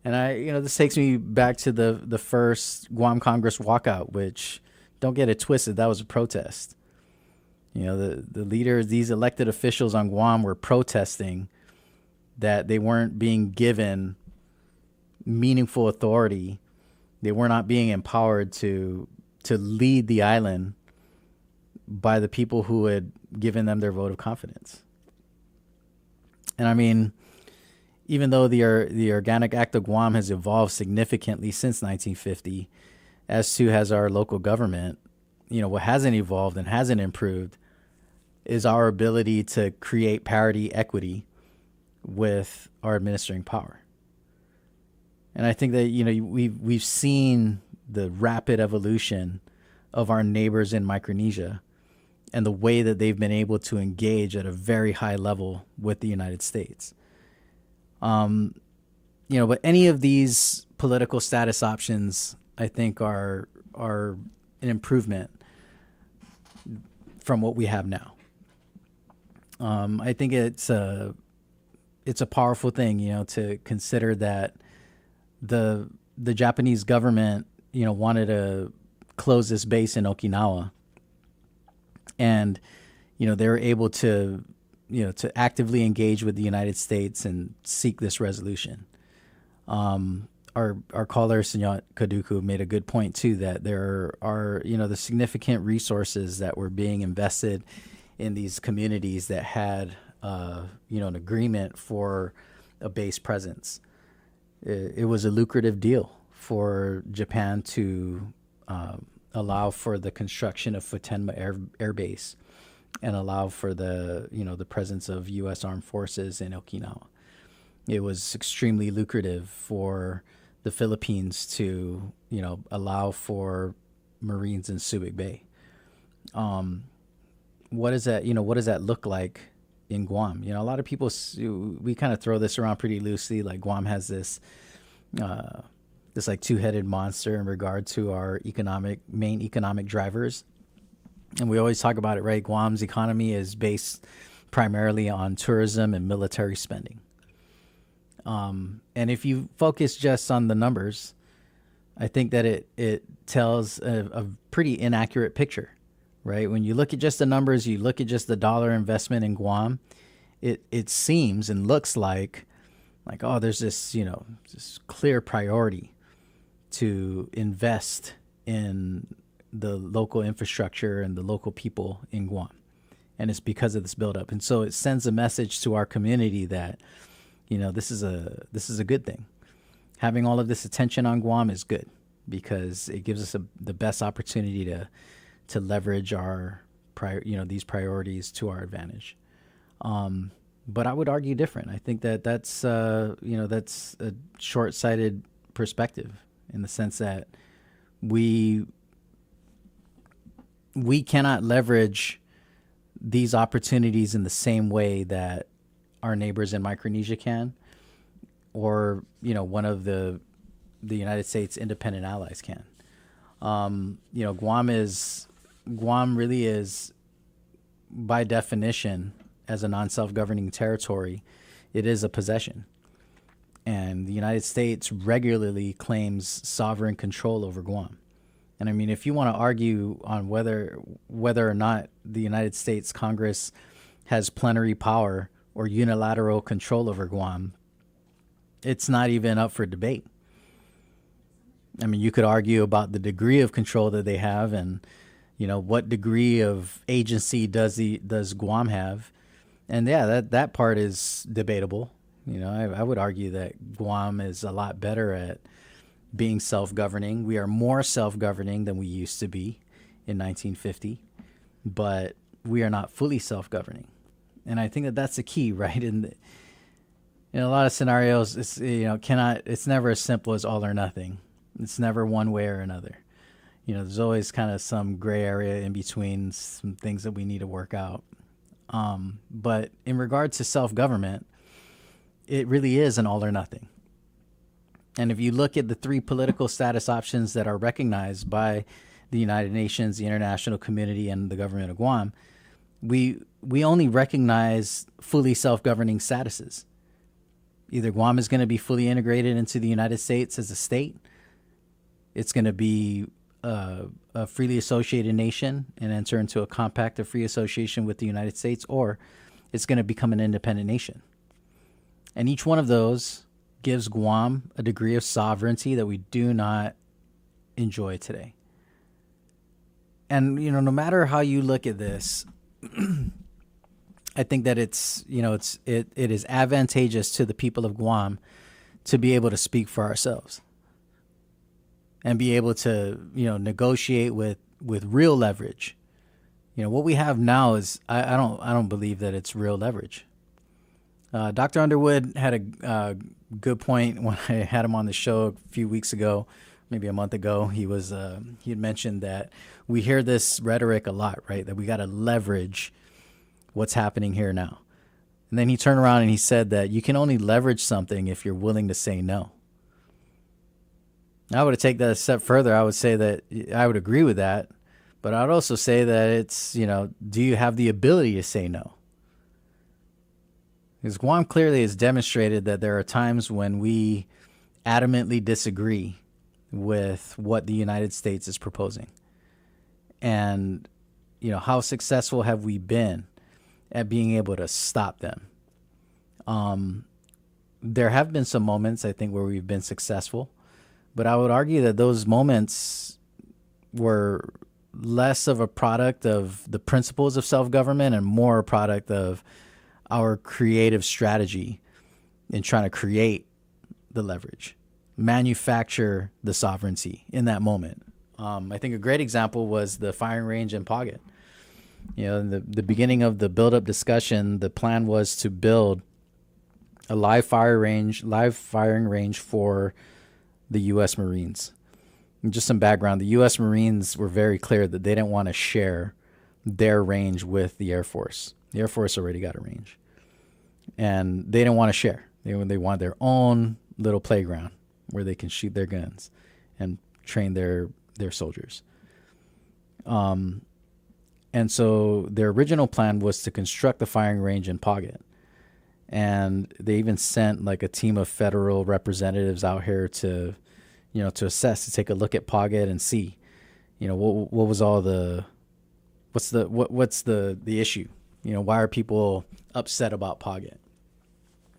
And this takes me back to the first Guam Congress walkout, which, don't get it twisted, that was a protest. The leaders, these elected officials on Guam were protesting that they weren't being given meaningful authority. They were not being empowered to lead the island by the people who had given them their vote of confidence. And I mean, even though the Organic Act of Guam has evolved significantly since 1950, as too has our local government, what hasn't evolved and hasn't improved is our ability to create parity, equity with our administering power. And I think that, we've seen the rapid evolution of our neighbors in Micronesia and the way that they've been able to engage at a very high level with the United States. But any of these political status options, I think, are an improvement from what we have now. I think it's a powerful thing, to consider that the Japanese government, wanted to close this base in Okinawa, and they were able to actively engage with the United States and seek this resolution. Our caller, Senor Kaduku, made a good point too, that there are, the significant resources that were being invested in these communities that had, an agreement for a base presence. It was a lucrative deal for Japan to allow for the construction of Futenma Air Base and allow for the presence of U.S. Armed Forces in Okinawa. It was extremely lucrative for the Philippines to, allow for Marines in Subic Bay. What does that look like in Guam? A lot of people, we kind of throw this around pretty loosely, like Guam has this like two-headed monster in regard to our main economic drivers, And we always talk about it, right? Guam's economy is based primarily on tourism and military spending. And if you focus just on the numbers, I think that it tells a pretty inaccurate picture, right? When you look at just the numbers, you look at just the dollar investment in Guam, it seems and looks like, oh, there's this, this clear priority to invest in the local infrastructure and the local people in Guam. And it's because of this buildup. And so it sends a message to our community that, this is a good thing. Having all of this attention on Guam is good because it gives us the best opportunity to leverage our these priorities to our advantage. But I would argue different. I think that's that's a short-sighted perspective in the sense that we cannot leverage these opportunities in the same way that our neighbors in Micronesia can, or one of the United States independent allies can. Guam really is, by definition, as a non-self-governing territory, it is a possession. And the United States regularly claims sovereign control over Guam. And I mean, if you want to argue on whether or not the United States Congress has plenary power or unilateral control over Guam, it's not even up for debate. I mean, you could argue about the degree of control that they have and, what degree of agency does Guam have. And yeah, that part is debatable. I would argue that Guam is a lot better at being self-governing. We are more self-governing than we used to be in 1950, but we are not fully self-governing. And I think that that's the key, right? In a lot of scenarios, it's it's never as simple as all or nothing. It's never one way or another. There's always kind of some gray area in between, some things that we need to work out. But in regard to self-government, it really is an all or nothing. And if you look at the three political status options that are recognized by the United Nations, the international community, and the government of Guam, we only recognize fully self-governing statuses. Either Guam is going to be fully integrated into the United States as a state, it's going to be a freely associated nation and enter into a compact of free association with the United States, or it's going to become an independent nation. And each one of those gives Guam a degree of sovereignty that we do not enjoy today. And, no matter how you look at this, I think that it is advantageous to the people of Guam to be able to speak for ourselves and be able to, negotiate with real leverage. What we have now is, I don't believe that it's real leverage. Dr. Underwood had a good point when I had him on the show a few weeks ago, maybe a month ago. He had mentioned that we hear this rhetoric a lot, right? That we got to leverage what's happening here now. And then he turned around and he said that you can only leverage something if you're willing to say no. I would take that a step further. I would say that I would agree with that, but I'd also say that it's, do you have the ability to say no? Because Guam clearly has demonstrated that there are times when we adamantly disagree with what the United States is proposing. And, how successful have we been at being able to stop them? There have been some moments, I think, where we've been successful, but I would argue that those moments were less of a product of the principles of self-government and more a product of our creative strategy in trying to create the leverage, manufacture the sovereignty in that moment. I think a great example was the firing range in Pagat. In the beginning of the build-up discussion, the plan was to build a live firing range for the U.S. Marines. And just some background, the U.S. Marines were very clear that they didn't want to share their range with the Air Force. The Air Force already got a range. And they didn't want to share. They want their own little playground where they can shoot their guns and train their soldiers. And so their original plan was to construct the firing range in Paget. And they even sent like a team of federal representatives out here to, to assess, to take a look at Paget and see, what was all what's the issue? Why are people upset about Paget?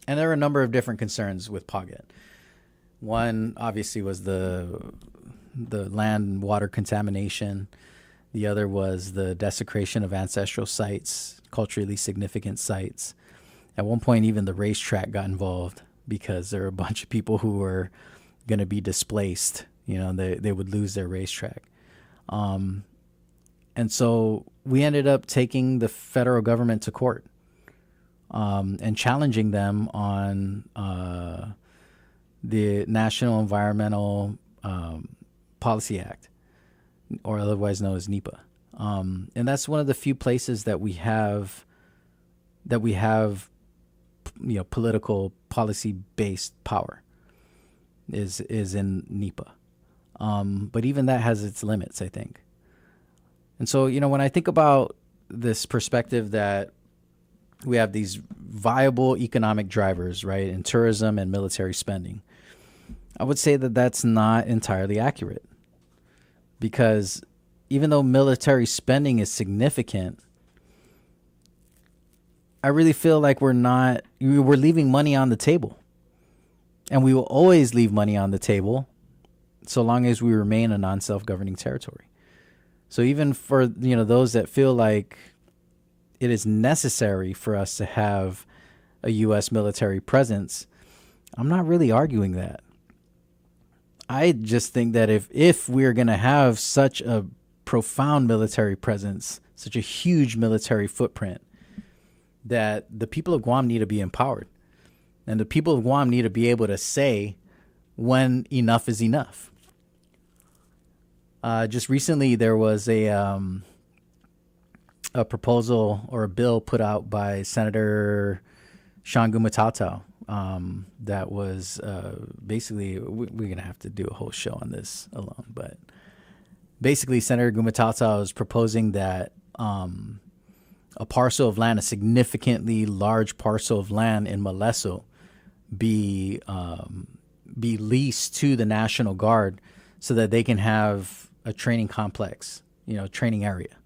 And there are a number of different concerns with Paget. One obviously was the land and water contamination. The other was the desecration of ancestral sites, culturally significant sites. At one point, even the racetrack got involved because there were a bunch of people who were going to be displaced. They would lose their racetrack. And so we ended up taking the federal government to court and challenging them on the National Environmental Policy Act, or otherwise known as NEPA. And that's one of the few places that we have political policy-based power is in NEPA. But even that has its limits, I think. And so, when I think about this perspective that we have these viable economic drivers, right, in tourism and military spending, I would say that that's not entirely accurate. Because even though military spending is significant, I really feel like we're leaving money on the table. And we will always leave money on the table so long as we remain a non-self-governing territory. So even for, those that feel like it is necessary for us to have a U.S. military presence, I'm not really arguing that. I just think that if we're going to have such a profound military presence, such a huge military footprint, that the people of Guam need to be empowered. And the people of Guam need to be able to say when enough is enough. Just recently, there was a proposal or a bill put out by Senator Sean Gumatautau that was basically, we're going to have to do a whole show on this alone, but basically Senator Gumatautau is proposing that a parcel of land, a significantly large parcel of land in Maleso, be leased to the National Guard so that they can have a training complex, training area.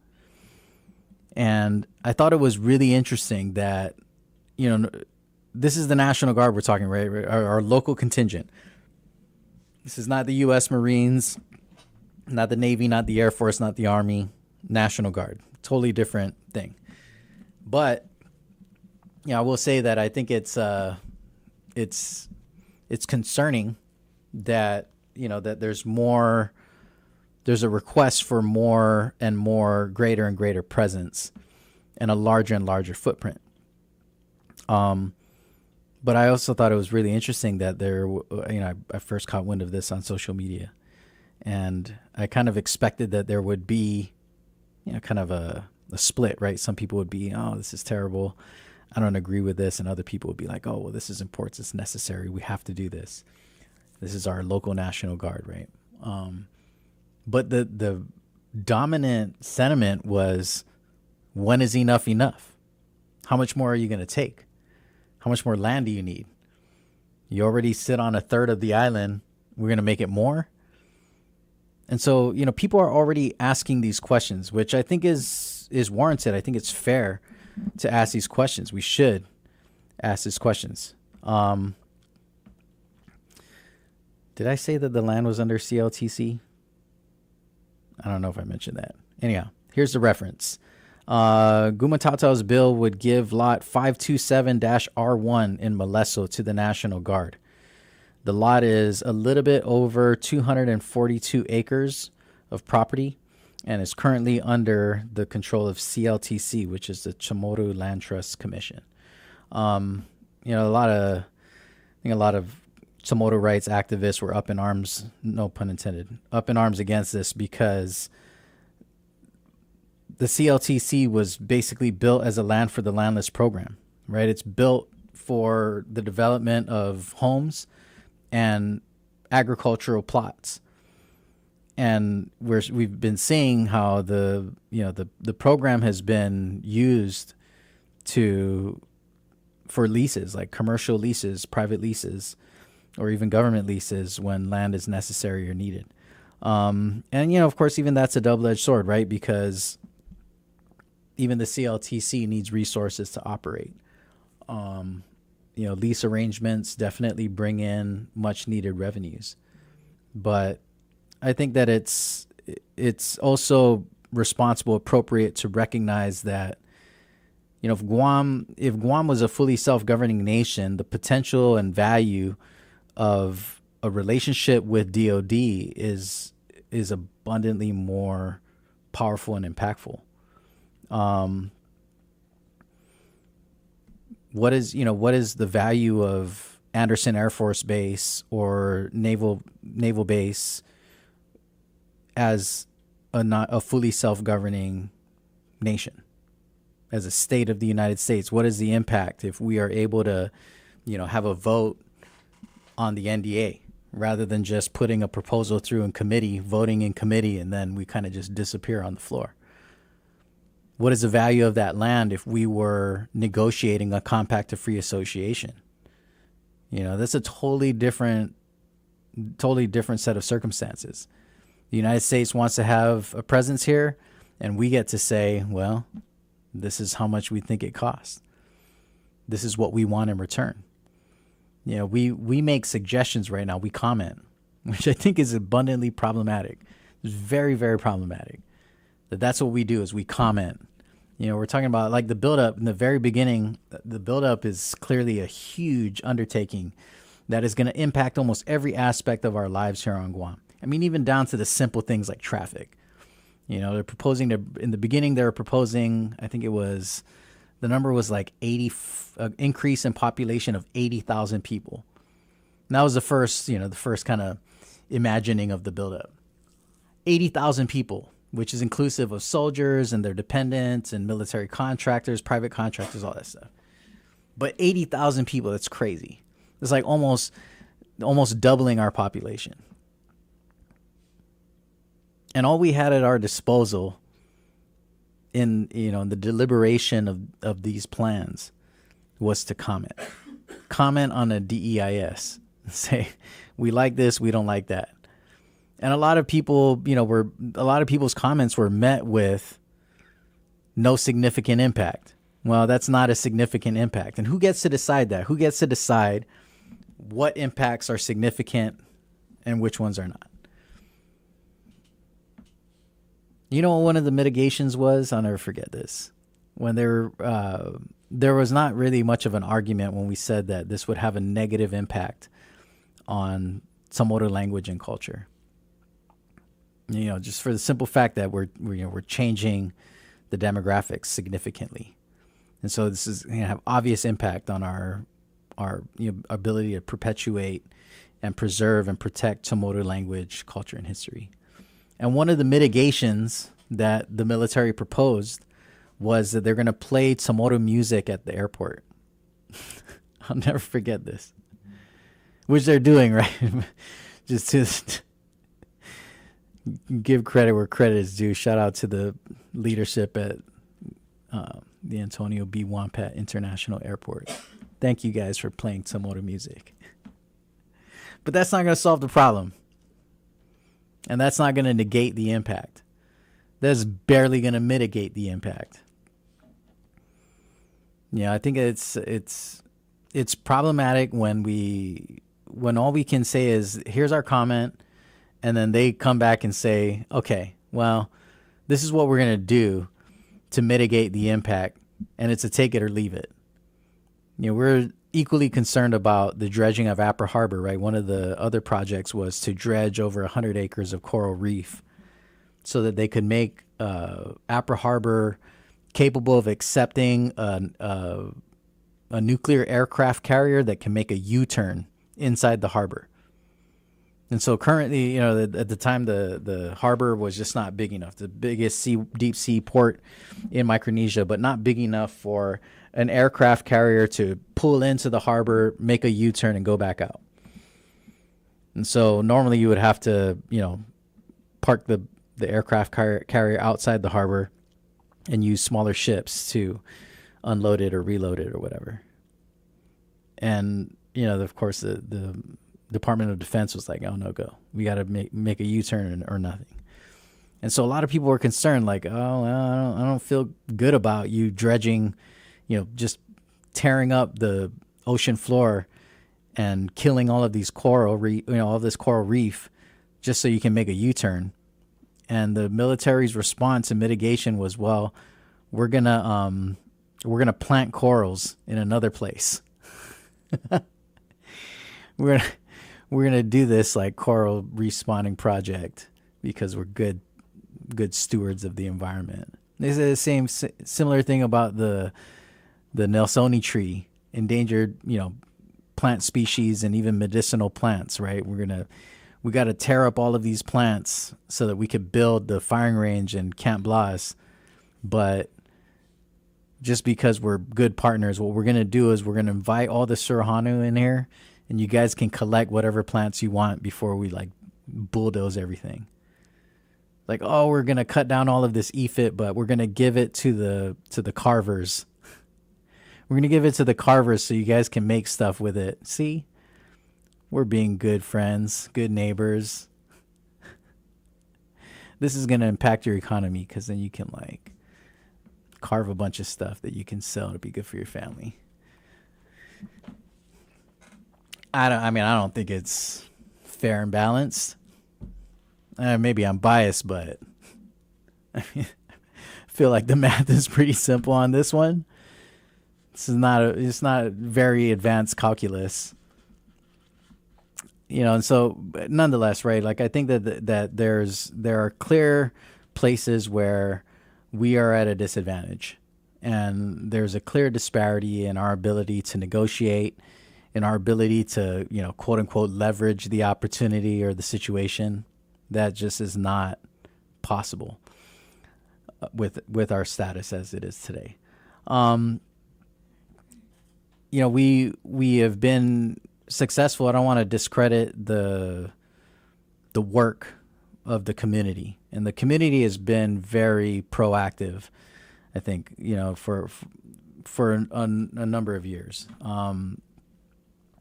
And I thought it was really interesting that, this is the National Guard we're talking, right? Our local contingent. This is not the U.S. Marines, not the Navy, not the Air Force, not the Army. National Guard. Totally different thing. But, I will say that I think it's concerning that, that there's a request for more and more, greater and greater presence and a larger and larger footprint. But I also thought it was really interesting that I first caught wind of this on social media, and I kind of expected that there would be, kind of a split, right? Some people would be, oh, this is terrible, I don't agree with this, and other people would be like, oh, well, this is important, it's necessary, we have to do this. This is our local National Guard, right? But the dominant sentiment was, when is enough enough? How much more are you going to take? How much more land do you need? You already sit on a third of the island. We're going to make it more? And so, people are already asking these questions, which I think is warranted. I think it's fair to ask these questions. We should ask these questions. Did I say that the land was under CLTC? I don't know if I mentioned that. Anyhow, here's the reference. Gumatatao's bill would give lot 527-R1 in Maleso to the National Guard. The lot is a little bit over 242 acres of property and is currently under the control of CLTC, which is the Chamorro Land Trust Commission. A lot of Chamorro rights activists were up in arms, no pun intended, up in arms against this because the CLTC was basically built as a land for the landless program, right? It's built for the development of homes and agricultural plots. we've been seeing how the program has been used for leases, like commercial leases, private leases, or even government leases when land is necessary or needed. And, of course, even that's a double-edged sword, right? Because even the CLTC needs resources to operate. Lease arrangements definitely bring in much-needed revenues. But I think that it's also responsible, appropriate to recognize that, if Guam was a fully self-governing nation, the potential and value of a relationship with DoD is abundantly more powerful and impactful. What is the value of Anderson Air Force Base or naval base as a fully self-governing nation, as a state of the United States? What is the impact if we are able to, have a vote on the NDA rather than just putting a proposal through in committee, voting in committee, and then we kind of just disappear on the floor? What is the value of that land if we were negotiating a compact of free association? That's a totally different set of circumstances. The United States wants to have a presence here, and we get to say, well, this is how much we think it costs. This is what we want in return. We make suggestions right now. We comment, which I think is abundantly problematic. It's very, very problematic. That's what we do, is we comment. We're talking about like the buildup in the very beginning. The buildup is clearly a huge undertaking that is going to impact almost every aspect of our lives here on Guam. I mean, even down to the simple things like traffic. They're proposing in the beginning, they were proposing, I think the number was like 80, increase in population of 80,000 people. And that was the first kind of imagining of the buildup. 80,000 people, which is inclusive of soldiers and their dependents and military contractors, private contractors, all that stuff. But 80,000 people, that's crazy. It's like almost doubling our population. And all we had at our disposal in the deliberation of these plans was to comment on a DEIS, say, we like this, we don't like that. And a lot of people, a lot of people's comments were met with no significant impact. Well, that's not a significant impact. And who gets to decide that? Who gets to decide what impacts are significant and which ones are not? You know what one of the mitigations was? I'll never forget this. When there was not really much of an argument when we said that this would have a negative impact on Samoa language and culture. Just for the simple fact that we're changing the demographics significantly. And so this is going to have obvious impact on our ability to perpetuate and preserve and protect Samoa language, culture, and history. And one of the mitigations that the military proposed was that they're going to play Samoa music at the airport. I'll never forget this. Which they're doing, right? just to give credit where credit is due. Shout out to the leadership at the Antonio B. Wonpat International Airport. Thank you guys for playing Samoa music. But that's not going to solve the problem. And that's not going to negate the impact. That's barely going to mitigate the impact. I think it's problematic when all we can say is, here's our comment, and then they come back and say, okay, well, this is what we're going to do to mitigate the impact, and it's a take it or leave it. We're equally concerned about the dredging of Apra Harbor, right? One of the other projects was to dredge over 100 acres of coral reef so that they could make Apra Harbor capable of accepting a nuclear aircraft carrier that can make a U-turn inside the harbor. And so currently, at the time, the harbor was just not big enough. The biggest deep sea port in Micronesia, but not big enough for an aircraft carrier to pull into the harbor, make a U-turn, and go back out. And so normally you would have to, park the aircraft carrier outside the harbor and use smaller ships to unload it or reload it or whatever. And, of course, the Department of Defense was like, oh, no, go. We got to make a U-turn or nothing. And so a lot of people were concerned, like, oh, well, I don't feel good about you dredging, just tearing up the ocean floor and killing all of these all of this coral reef just so you can make a U-turn. And the military's response and mitigation was, well, we're gonna plant corals in another place. we're gonna do this like coral respawning project because we're good stewards of the environment. They say the similar thing about the Nelsoni tree, endangered, plant species and even medicinal plants, right? We got to tear up all of these plants so that we could build the firing range in Camp Blas. But just because we're good partners, what we're going to do is we're going to invite all the Surahanu in here, and you guys can collect whatever plants you want before we bulldoze everything. Like, oh, we're going to cut down all of this EFIT, but we're going to give it to the carvers. We're going to give it to the carvers so you guys can make stuff with it. See? We're being good friends, good neighbors. This is going to impact your economy because then you can carve a bunch of stuff that you can sell to be good for your family. I don't think it's fair and balanced. Maybe I'm biased, but I feel like the math is pretty simple on this one. It's not very advanced calculus. And so nonetheless, right, I think that there are clear places where we are at a disadvantage, and there's a clear disparity in our ability to negotiate, in our ability to, quote unquote, leverage the opportunity or the situation. That just is not possible with our status as it is today. We have been successful. I don't want to discredit the work of the community, and the community has been very proactive, I think, for a number of years.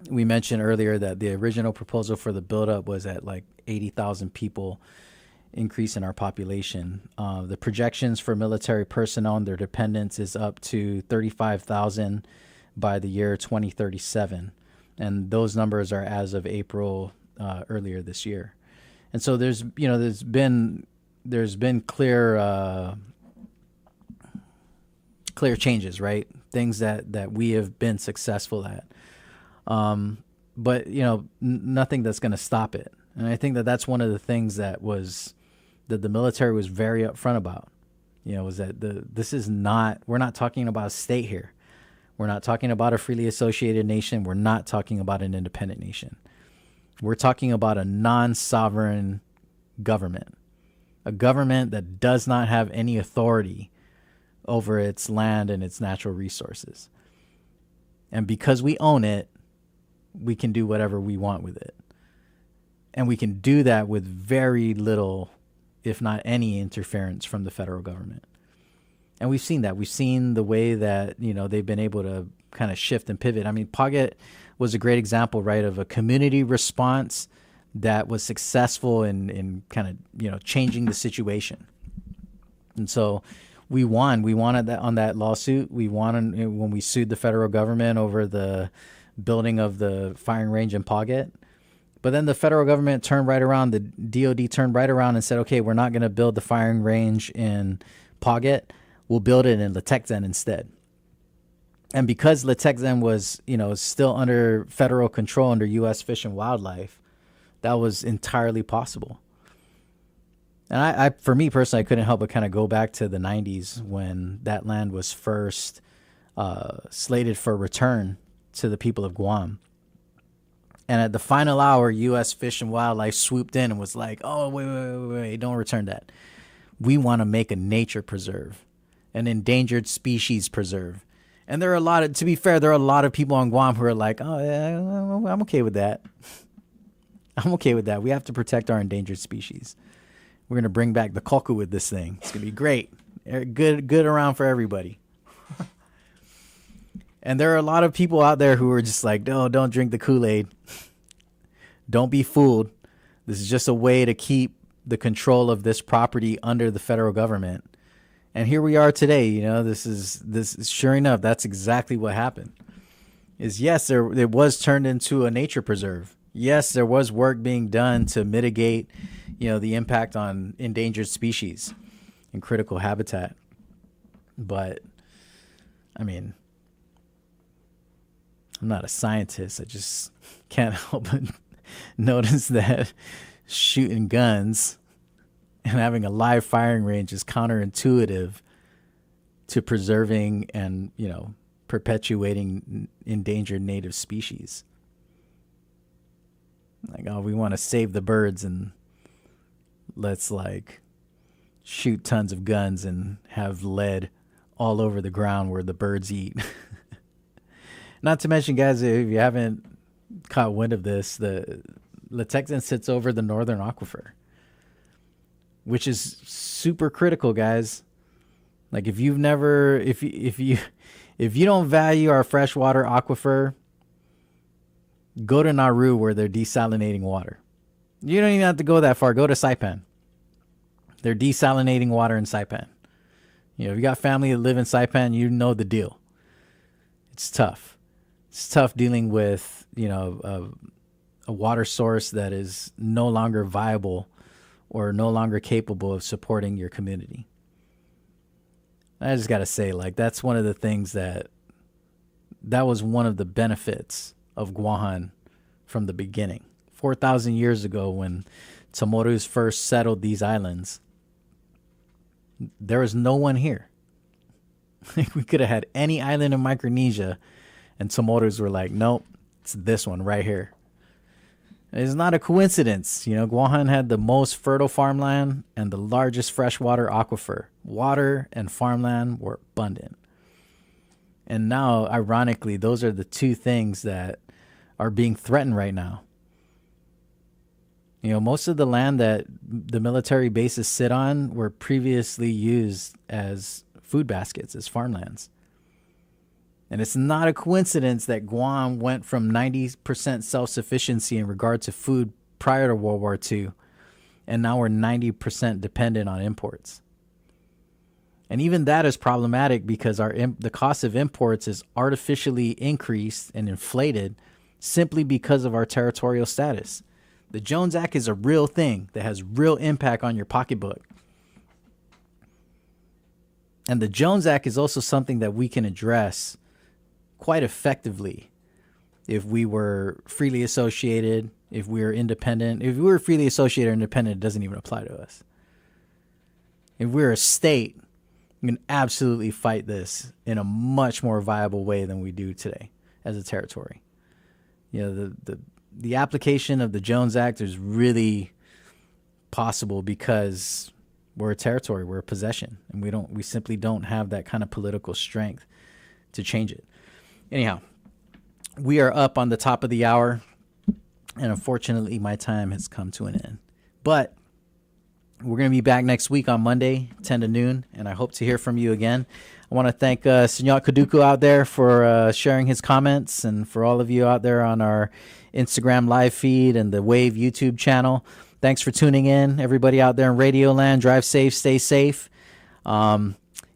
We mentioned earlier that the original proposal for the buildup was at 80,000 people increase in our population. The projections for military personnel and their dependents is up to 35,000 by the year 2037. And those numbers are as of April earlier this year. And so there's been clear changes, right? Things that we have been successful at. But nothing that's going to stop it. And I think that that's one of the things that the military was very upfront about. Was that we're not talking about a state here. We're not talking about a freely associated nation. We're not talking about an independent nation. We're talking about a non-sovereign government, a government that does not have any authority over its land and its natural resources. And because we own it, we can do whatever we want with it. And we can do that with very little, if not any, interference from the federal government. And we've seen that. We've seen the way that, they've been able to kind of shift and pivot. I mean, Paget was a great example, right, of a community response that was successful in kind of, changing the situation. And so we won. We won on that lawsuit. We won when we sued the federal government over the building of the firing range in Paget. But then the federal government turned right around. The DOD turned right around and said, okay, we're not going to build the firing range in Paget. We'll build it in Letexen instead. And because Letexen was, still under federal control under U.S. Fish and Wildlife, that was entirely possible. And I for me personally, I couldn't help but kind of go back to the 90s when that land was first slated for return to the people of Guam. And at the final hour, U.S. Fish and Wildlife swooped in and was like, oh, wait, don't return that. We want to make a nature preserve, an endangered species preserve. And there are to be fair, there are a lot of people on Guam who are like, oh, yeah, I'm okay with that. I'm okay with that. We have to protect our endangered species. We're going to bring back the cocoa with this thing. It's going to be great. Good around for everybody. And there are a lot of people out there who are just like, no, don't drink the Kool-Aid. Don't be fooled. This is just a way to keep the control of this property under the federal government. And here we are today. You know, this is sure enough, that's exactly what happened. Yes, it was turned into a nature preserve. Yes, there was work being done to mitigate, the impact on endangered species and critical habitat. But, I mean, I'm not a scientist. I just can't help but notice that shooting guns and having a live firing range is counterintuitive to preserving and, perpetuating endangered native species. Like, oh, we want to save the birds and let's shoot tons of guns and have lead all over the ground where the birds eat. Not to mention, guys, if you haven't caught wind of this, the Latexan sits over the northern aquifer, which is super critical, guys. Like, if you don't value our freshwater aquifer, go to Nauru where they're desalinating water. You don't even have to go that far. Go to Saipan. They're desalinating water in Saipan. If you got family that live in Saipan, you know the deal. It's tough. It's tough dealing with, a water source that is no longer viable or no longer capable of supporting your community. I just got to say, that's one of the things that was one of the benefits of Guam from the beginning. 4,000 years ago, when Chamorros first settled these islands, there was no one here. We could have had any island in Micronesia, and Chamorros were like, nope, it's this one right here. It's not a coincidence. Guam had the most fertile farmland and the largest freshwater aquifer. Water and farmland were abundant. And now, ironically, those are the two things that are being threatened right now. Most of the land that the military bases sit on were previously used as food baskets, as farmlands. And it's not a coincidence that Guam went from 90% self-sufficiency in regard to food prior to World War II, and now we're 90% dependent on imports. And even that is problematic because the cost of imports is artificially increased and inflated simply because of our territorial status. The Jones Act is a real thing that has real impact on your pocketbook. And the Jones Act is also something that we can address quite effectively if we were freely associated, if we were independent. If we were freely associated or independent, it doesn't even apply to us. If we're a state, we can absolutely fight this in a much more viable way than we do today as a territory. The application of the Jones Act is really possible because we're a territory, we're a possession, and we simply don't have that kind of political strength to change it. Anyhow, we are up on the top of the hour, and unfortunately, my time has come to an end. But we're going to be back next week on Monday, 10 to noon, and I hope to hear from you again. I want to thank Senor Kaduku out there for sharing his comments, and for all of you out there on our Instagram live feed and the Wave YouTube channel. Thanks for tuning in. Everybody out there in Radio Land, drive safe, stay safe.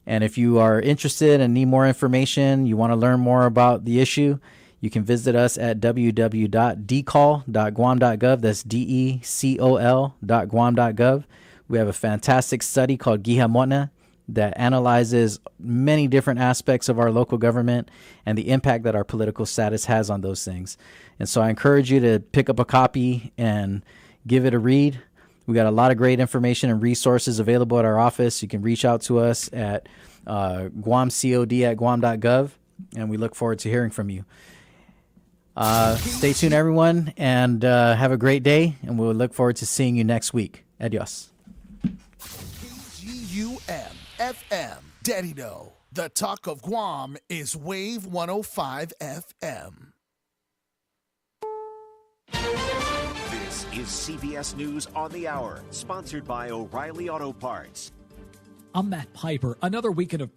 And if you are interested and need more information, you want to learn more about the issue, you can visit us at www.decol.guam.gov. That's decol.guam.gov. We have a fantastic study called Gihamotna that analyzes many different aspects of our local government and the impact that our political status has on those things. And so I encourage you to pick up a copy and give it a read. We got a lot of great information and resources available at our office. You can reach out to us at guamcod@guam.gov, and we look forward to hearing from you. Stay tuned, everyone, and have a great day, and we'll look forward to seeing you next week. Adios. KGUM-FM, Dedido. The talk of Guam is Wave 105 FM. This is CBS News on the Hour, sponsored by O'Reilly Auto Parts. I'm Matt Piper. Another weekend of